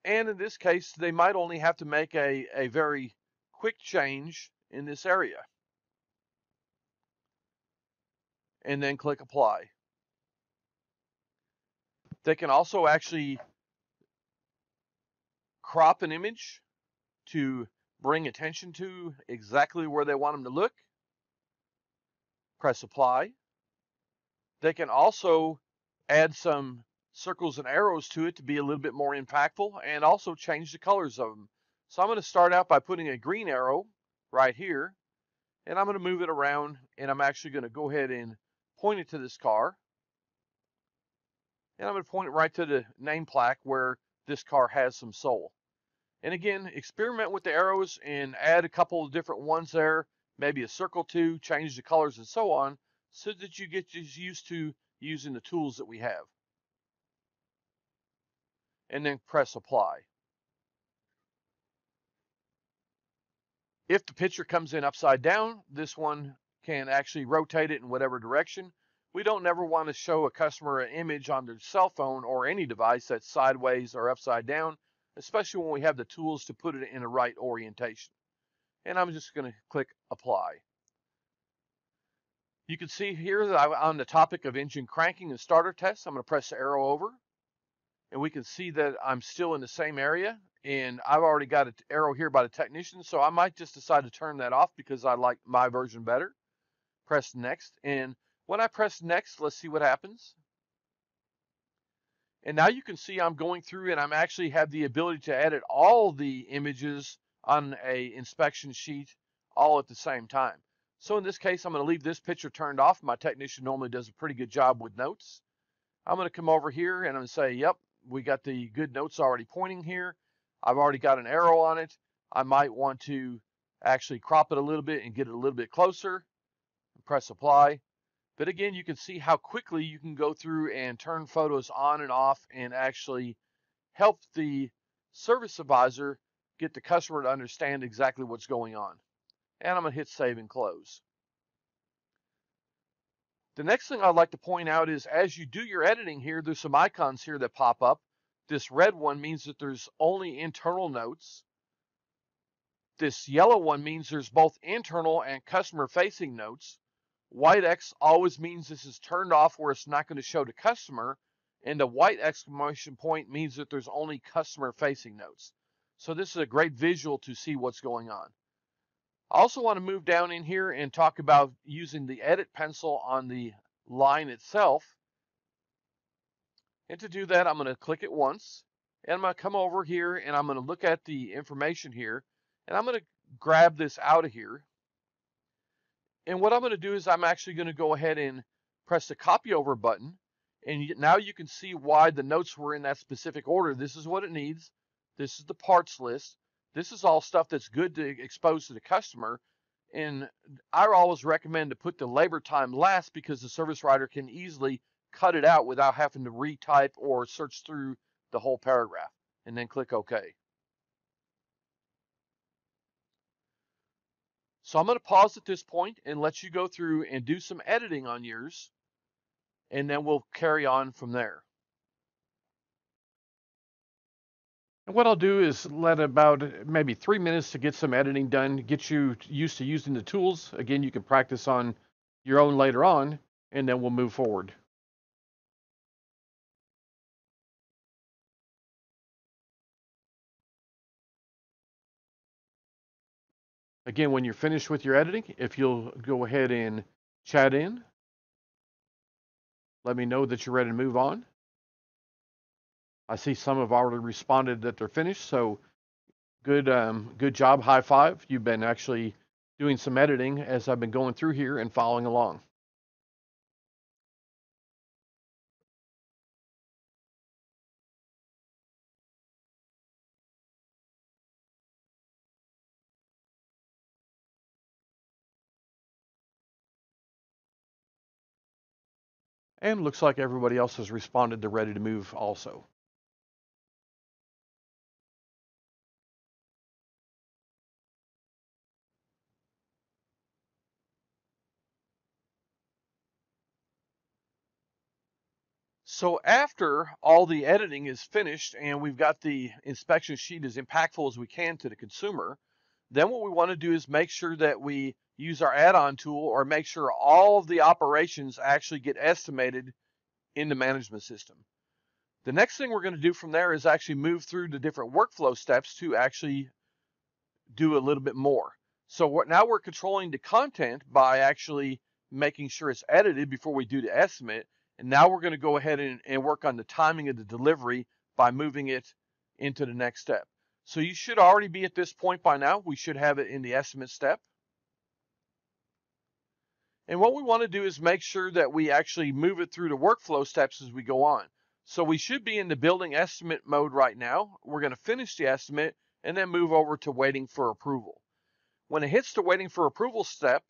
And in this case, they might only have to make a very quick change in this area. And then click apply. They can also actually crop an image to bring attention to exactly where they want them to look. Press apply. They can also add some circles and arrows to it to be a little bit more impactful, and also change the colors of them. So I'm going to start out by putting a green arrow right here, and I'm going to move it around, and I'm actually going to go ahead and point it to this car. And I'm going to point it right to the name plaque where this car has some soul. And again, experiment with the arrows and add a couple of different ones there, maybe a circle too, change the colors and so on, so that you get just used to using the tools that we have. And then press apply. If the picture comes in upside down, this one can actually rotate it in whatever direction. We don't never want to show a customer an image on their cell phone or any device that's sideways or upside down, especially when we have the tools to put it in the right orientation. And I'm just going to click apply. You can see here that I'm on the topic of engine cranking and starter tests. I'm going to press the arrow over, and we can see that I'm still in the same area, and I've already got an arrow here by the technician, so I might just decide to turn that off because I like my version better. Press next, and when I press next, let's see what happens. And now you can see I'm going through, and I'm actually have the ability to edit all the images on a inspection sheet all at the same time. So in this case, I'm going to leave this picture turned off. My technician normally does a pretty good job with notes. I'm going to come over here and I'm going to say, yep, we got the good notes already pointing here. I've already got an arrow on it. I might want to actually crop it a little bit and get it a little bit closer. Press apply. But again, you can see how quickly you can go through and turn photos on and off and actually help the service advisor get the customer to understand exactly what's going on. And I'm going to hit save and close. The next thing I'd like to point out is as you do your editing here, there's some icons here that pop up. This red one means that there's only internal notes. This yellow one means there's both internal and customer facing notes. White X always means this is turned off where it's not going to show the customer. And the white exclamation point means that there's only customer facing notes. So this is a great visual to see what's going on. I also want to move down in here and talk about using the edit pencil on the line itself. And to do that, I'm going to click it once. And I'm going to come over here and I'm going to look at the information here. And I'm going to grab this out of here. And what I'm going to do is I'm actually going to go ahead and press the copy over button. And now you can see why the notes were in that specific order. This is what it needs. This is the parts list. This is all stuff that's good to expose to the customer. And I always recommend to put the labor time last because the service writer can easily cut it out without having to retype or search through the whole paragraph. And then click OK. So I'm going to pause at this point and let you go through and do some editing on yours. And then we'll carry on from there. And what I'll do is let about maybe 3 minutes to get some editing done, get you used to using the tools. Again, you can practice on your own later on, and then we'll move forward. Again, when you're finished with your editing, if you'll go ahead and chat in, let me know that you're ready to move on. I see some have already responded that they're finished, so good job, high five. You've been actually doing some editing as I've been going through here and following along. And looks like everybody else has responded. They're ready to move also. So after all the editing is finished and we've got the inspection sheet as impactful as we can to the consumer, then what we want to do is make sure that we use our add-on tool or make sure all of the operations actually get estimated in the management system. The next thing we're going to do from there is actually move through the different workflow steps to actually do a little bit more. So now we're controlling the content by actually making sure it's edited before we do the estimate. And now we're going to go ahead and work on the timing of the delivery by moving it into the next step. So you should already be at this point by now. We should have it in the estimate step. And what we want to do is make sure that we actually move it through the workflow steps as we go on. So we should be in the building estimate mode right now. We're going to finish the estimate and then move over to waiting for approval. When it hits the waiting for approval step,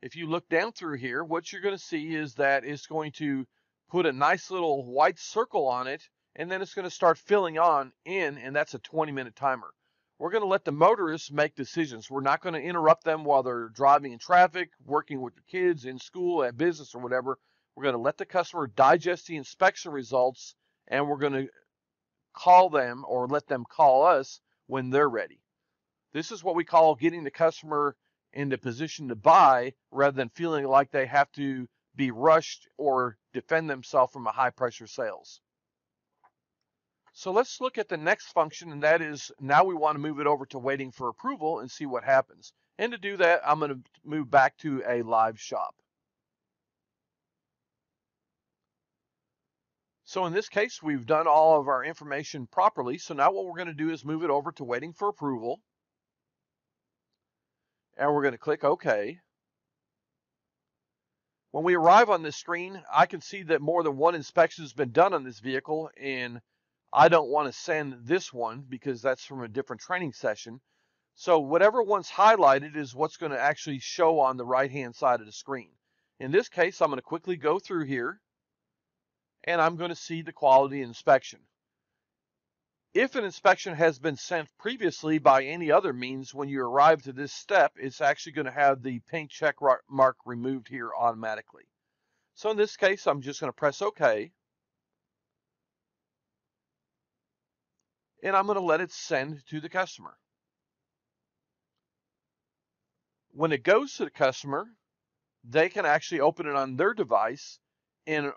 if you look down through here, what you're going to see is that it's going to put a nice little white circle on it, and then it's going to start filling in, and that's a 20-minute timer. We're going to let the motorists make decisions. We're not going to interrupt them while they're driving in traffic, working with the kids in school, at business, or whatever. We're going to let the customer digest the inspection results, and we're going to call them or let them call us when they're ready. This is what we call getting the customer in the position to buy rather than feeling like they have to be rushed or defend themselves from a high pressure sales. So let's look at the next function, and that is now we want to move it over to waiting for approval and see what happens. And to do that, I'm going to move back to a live shop. So in this case, we've done all of our information properly. So now what we're going to do is move it over to waiting for approval. And we're going to click OK. When we arrive on this screen, I can see that more than one inspection has been done on this vehicle, and I don't want to send this one because that's from a different training session. So whatever one's highlighted is what's going to actually show on the right-hand side of the screen. In this case, I'm going to quickly go through here, and I'm going to see the quality inspection. If an inspection has been sent previously by any other means, when you arrive to this step, it's actually going to have the pink check mark removed here automatically. So in this case, I'm just going to press OK. And I'm going to let it send to the customer. When it goes to the customer, they can actually open it on their device, and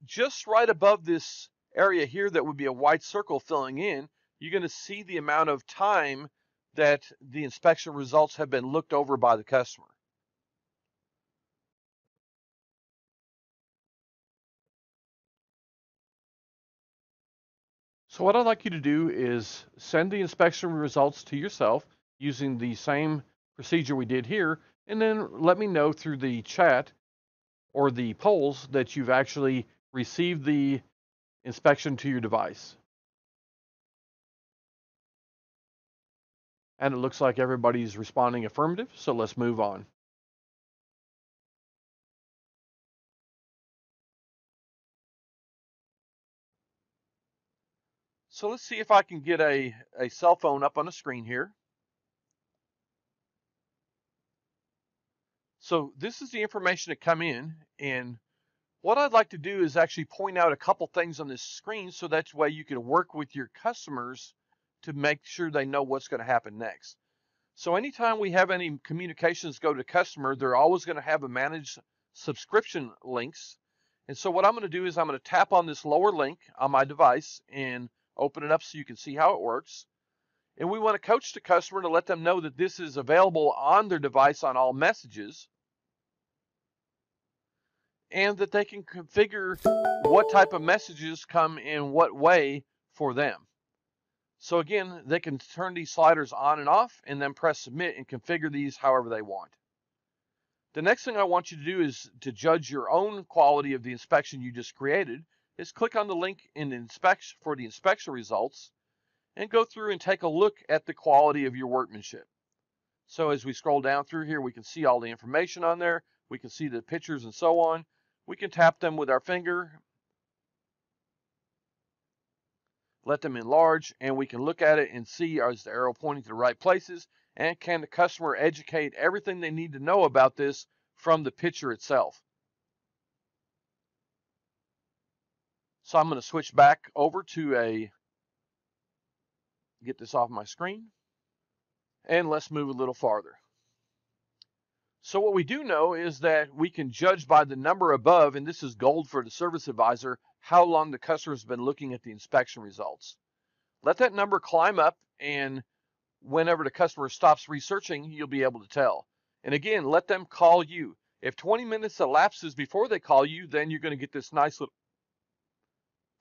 just right above this area here that would be a white circle filling in, you're going to see the amount of time that the inspection results have been looked over by the customer. So what I'd like you to do is send the inspection results to yourself using the same procedure we did here, and then let me know through the chat or the polls that you've actually received the inspection to your device. And it looks like everybody's responding affirmative, so let's move on. So let's see if I can get a cell phone up on the screen here. So this is the information that come in, and what I'd like to do is actually point out a couple things on this screen so that way you can work with your customers to make sure they know what's going to happen next. So anytime we have any communications go to customer, they're always going to have a managed subscription links. And so what I'm going to do is I'm going to tap on this lower link on my device and open it up so you can see how it works. And we want to coach the customer to let them know that this is available on their device on all messages, and that they can configure what type of messages come in what way for them. So again, they can turn these sliders on and off and then press submit and configure these however they want. The next thing I want you to do is to judge your own quality of the inspection you just created. Is click on the link in the inspection results and go through and take a look at the quality of your workmanship. So as we scroll down through here, we can see all the information on there. We can see the pictures and so on. We can tap them with our finger, let them enlarge, and we can look at it and see, is the arrow pointing to the right places, and can the customer educate everything they need to know about this from the picture itself. So I'm going to switch back over to get this off my screen, and let's move a little farther. So what we do know is that we can judge by the number above, and this is gold for the service advisor, how long the customer has been looking at the inspection results. Let that number climb up, and whenever the customer stops researching, you'll be able to tell. And again, let them call you. If 20 minutes elapses before they call you, then you're going to get this nice little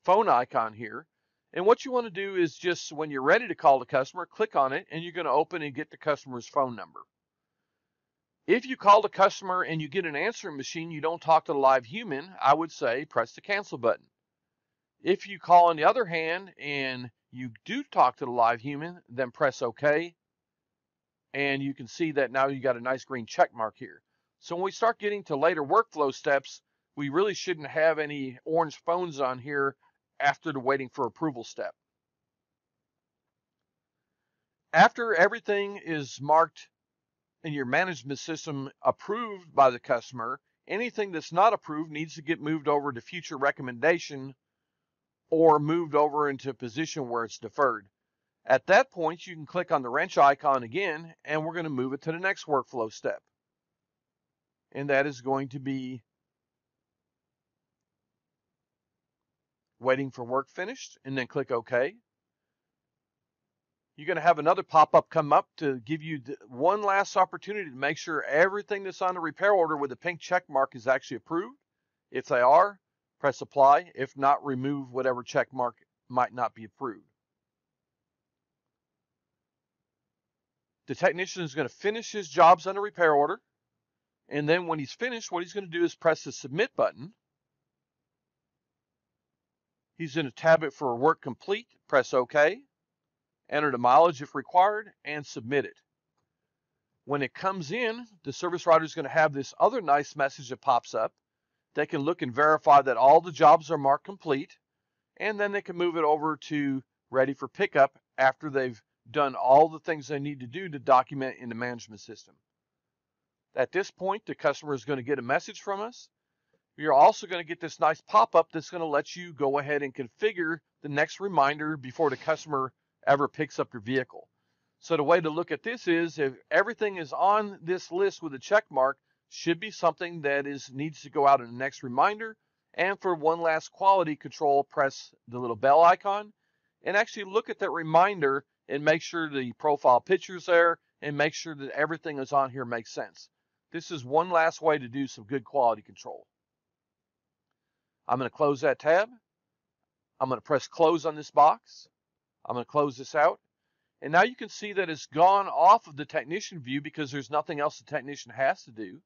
phone icon here. And what you want to do is just when you're ready to call the customer, click on it, and you're going to open and get the customer's phone number. If you call the customer and you get an answering machine, you don't talk to the live human, I would say press the cancel button. If you call on the other hand and you do talk to the live human, then press OK. And you can see that now you got a nice green check mark here. So when we start getting to later workflow steps, we really shouldn't have any orange phones on here after the waiting for approval step. After everything is marked in your management system approved by the customer, anything that's not approved needs to get moved over to future recommendation or moved over into a position where it's deferred. At that point, you can click on the wrench icon again, and we're going to move it to the next workflow step. And that is going to be waiting for work finished, and then click OK. You're going to have another pop-up come up to give you one last opportunity to make sure everything that's on the repair order with the pink check mark is actually approved. If they are, press apply. If not, remove whatever check mark might not be approved. The technician is going to finish his jobs on the repair order. And then when he's finished, what he's going to do is press the submit button. He's going to tab it for work complete, press OK, enter the mileage if required, and submit it. When it comes in, the service writer is going to have this other nice message that pops up. They can look and verify that all the jobs are marked complete, and then they can move it over to ready for pickup after they've done all the things they need to do to document in the management system. At this point, the customer is going to get a message from us. You're also going to get this nice pop-up that's going to let you go ahead and configure the next reminder before the customer ever picks up your vehicle. So the way to look at this is if everything is on this list with a check mark, should be something that needs to go out in the next reminder. And for one last quality control, press the little bell icon and actually look at that reminder and make sure the profile picture's there and make sure that everything that's on here makes sense. This is one last way to do some good quality control. I'm going to close that tab. I'm going to press close on this box. I'm going to close this out. And now you can see that it's gone off of the technician view because there's nothing else the technician has to do.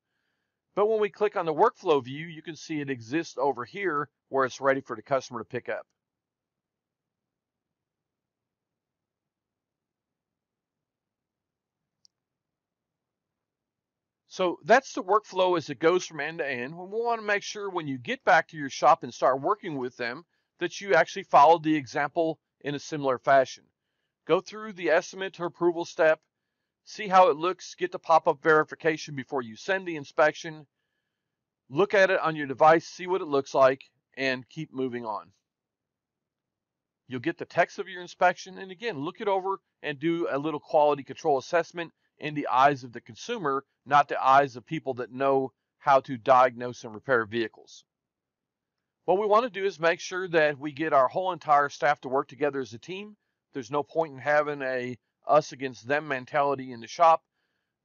But when we click on the workflow view, you can see it exists over here where it's ready for the customer to pick up. So that's the workflow as it goes from end to end. We want to make sure when you get back to your shop and start working with them that you actually follow the example in a similar fashion. Go through the estimate to approval step, see how it looks, get the pop-up verification before you send the inspection, look at it on your device, see what it looks like, and keep moving on. You'll get the text of your inspection, and again, look it over and do a little quality control assessment in the eyes of the consumer, not the eyes of people that know how to diagnose and repair vehicles. What we want to do is make sure that we get our whole entire staff to work together as a team. There's no point in having a us against them mentality in the shop.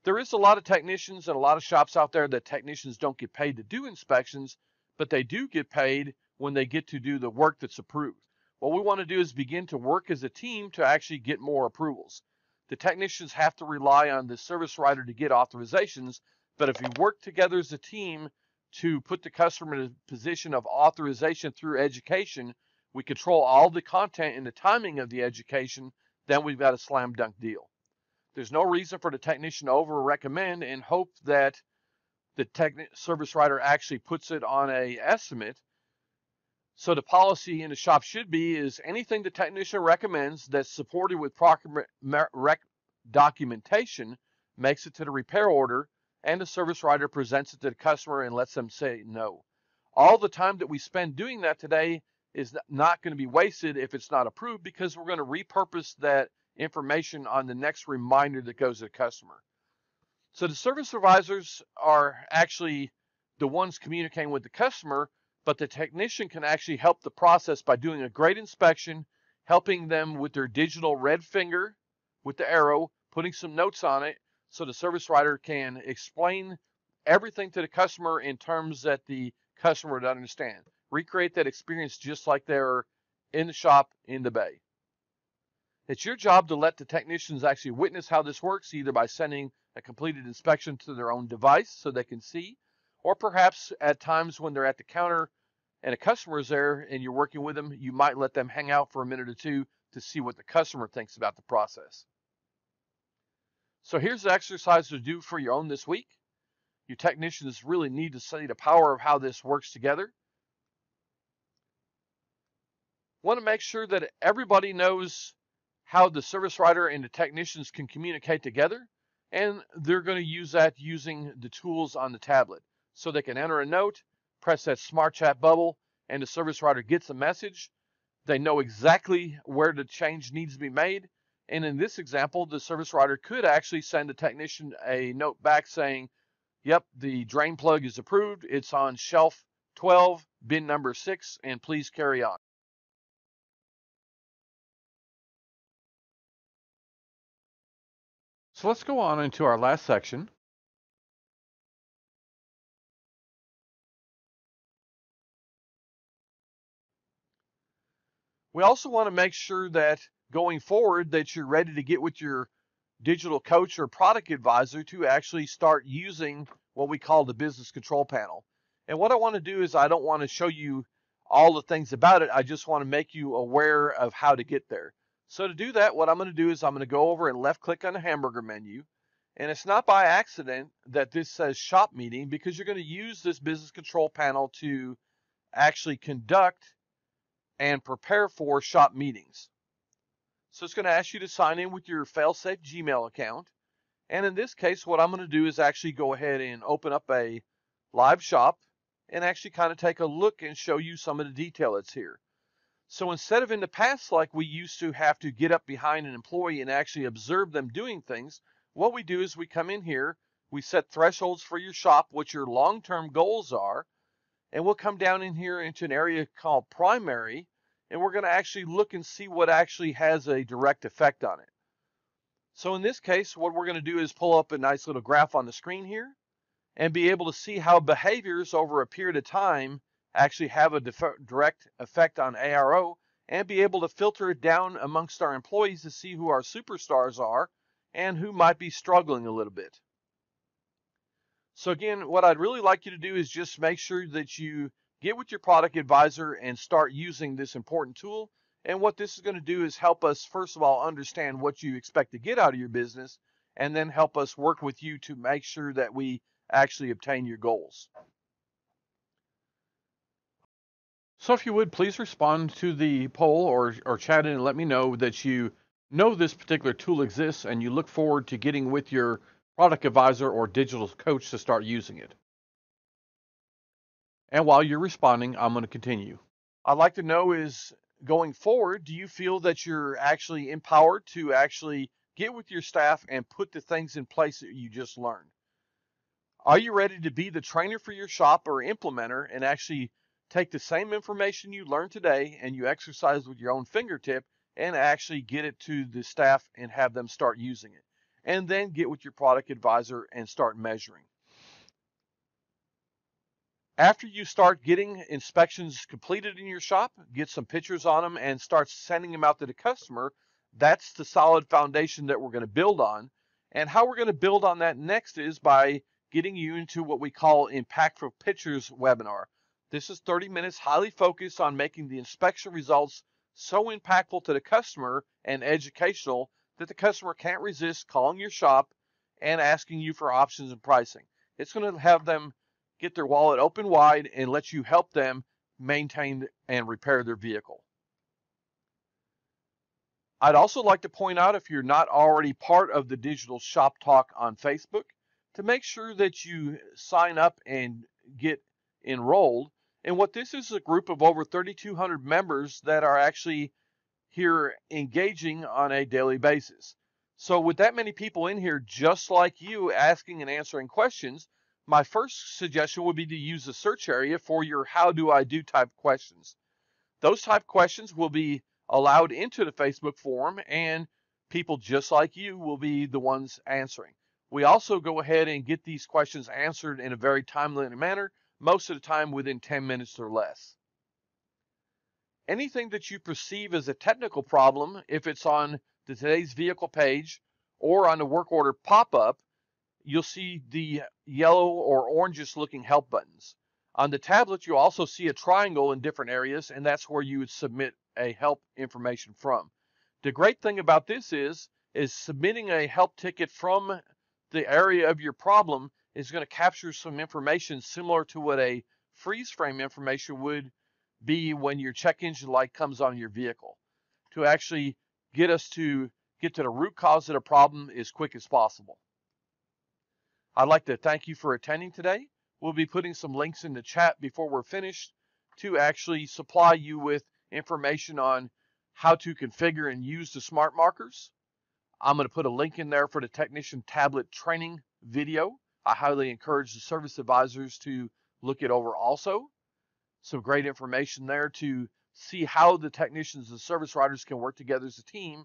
There is a lot of technicians and a lot of shops out there that technicians don't get paid to do inspections, but they do get paid when they get to do the work that's approved. What we want to do is begin to work as a team to actually get more approvals. The technicians have to rely on the service writer to get authorizations, but if we work together as a team to put the customer in a position of authorization through education, we control all the content and the timing of the education, then we've got a slam dunk deal. There's no reason for the technician to over-recommend and hope that the service writer actually puts it on an estimate. So the policy in the shop should be is anything the technician recommends that's supported with proper documentation makes it to the repair order, and the service writer presents it to the customer and lets them say no. All the time that we spend doing that today is not going to be wasted if it's not approved, because we're going to repurpose that information on the next reminder that goes to the customer. So the service supervisors are actually the ones communicating with the customer, but the technician can actually help the process by doing a great inspection, helping them with their digital red finger, with the arrow, putting some notes on it so the service writer can explain everything to the customer in terms that the customer would understand. Recreate that experience just like they're in the shop in the bay. It's your job to let the technicians actually witness how this works, either by sending a completed inspection to their own device so they can see, or perhaps at times when they're at the counter and a customer is there and you're working with them, you might let them hang out for a minute or two to see what the customer thinks about the process. So here's the exercise to do for your own this week. Your technicians really need to see the power of how this works together. Want to make sure that everybody knows how the service writer and the technicians can communicate together, and they're going to use that using the tools on the tablet. So they can enter a note, press that smart chat bubble, and the service writer gets a message. They know exactly where the change needs to be made. And in this example, the service writer could actually send the technician a note back saying, yep, the drain plug is approved. It's on shelf 12, bin number 6, and please carry on. So let's go on into our last section. We also want to make sure that going forward that you're ready to get with your digital coach or product advisor to actually start using what we call the business control panel. And what I want to do is I don't want to show you all the things about it. I just want to make you aware of how to get there. So to do that, what I'm going to do is I'm going to go over and left click on the hamburger menu. And it's not by accident that this says shop meeting, because you're going to use this business control panel to actually conduct and prepare for shop meetings. So it's going to ask you to sign in with your fail-safe Gmail account. And in this case, what I'm going to do is actually go ahead and open up a live shop and actually kind of take a look and show you some of the detail that's here. So instead of in the past, like we used to have to get up behind an employee and actually observe them doing things, what we do is we come in here, we set thresholds for your shop, what your long-term goals are, and we'll come down in here into an area called primary, and we're going to actually look and see what actually has a direct effect on it. So in this case, what we're going to do is pull up a nice little graph on the screen here and be able to see how behaviors over a period of time actually have a direct effect on ARO, and be able to filter it down amongst our employees to see who our superstars are and who might be struggling a little bit. So again, what I'd really like you to do is just make sure that you get with your product advisor and start using this important tool. And what this is going to do is help us, first of all, understand what you expect to get out of your business, and then help us work with you to make sure that we actually obtain your goals. So if you would, please respond to the poll or chat in and let me know that you know this particular tool exists and you look forward to getting with your product advisor or digital coach to start using it. And while you're responding, I'm going to continue. I'd like to know is, going forward, do you feel that you're actually empowered to actually get with your staff and put the things in place that you just learned? Are you ready to be the trainer for your shop or implementer and actually take the same information you learned today and you exercise with your own fingertip and actually get it to the staff and have them start using it? And then get with your product advisor and start measuring. After you start getting inspections completed in your shop, get some pictures on them and start sending them out to the customer, that's the solid foundation that we're going to build on. And how we're going to build on that next is by getting you into what we call Impactful Pictures webinar. This is 30 minutes, highly focused on making the inspection results so impactful to the customer and educational that the customer can't resist calling your shop and asking you for options and pricing. It's going to have them get their wallet open wide and let you help them maintain and repair their vehicle. I'd also like to point out, if you're not already part of the Digital Shop Talk on Facebook, to make sure that you sign up and get enrolled. And what this is a group of over 3,200 members that are actually here engaging on a daily basis. So with that many people in here, just like you, asking and answering questions, my first suggestion would be to use the search area for your how do I do type questions. Those type questions will be allowed into the Facebook forum, and people just like you will be the ones answering. We also go ahead and get these questions answered in a very timely manner, most of the time within 10 minutes or less. Anything that you perceive as a technical problem, if it's on the today's vehicle page or on the work order pop-up, you'll see the yellow or orangish looking help buttons. On the tablet, you'll also see a triangle in different areas, and that's where you would submit a help information from. The great thing about this is submitting a help ticket from the area of your problem is going to capture some information similar to what a freeze frame information would be when your check engine light comes on your vehicle, to actually get us to get to the root cause of the problem as quick as possible. I'd like to thank you for attending today. We'll be putting some links in the chat before we're finished to actually supply you with information on how to configure and use the smart markers. I'm going to put a link in there for the technician tablet training video. I highly encourage the service advisors to look it over also. Some great information there to see how the technicians and service writers can work together as a team.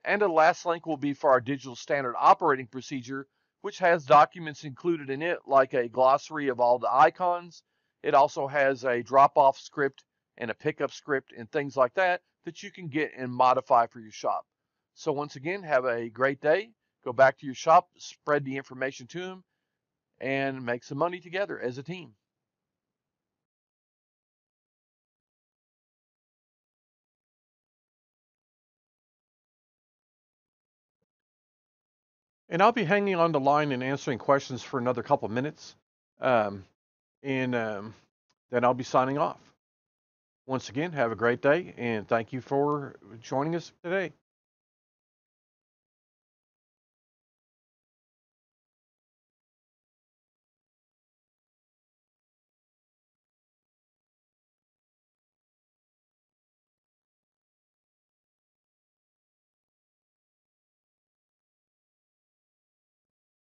And the last link will be for our digital standard operating procedure, which has documents included in it like a glossary of all the icons. It also has a drop-off script and a pickup script and things like that that you can get and modify for your shop. So once again, have a great day. Go back to your shop, spread the information to them, and make some money together as a team. And I'll be hanging on the line and answering questions for another couple minutes. Um, and then I'll be signing off. Once again, have a great day, and thank you for joining us today.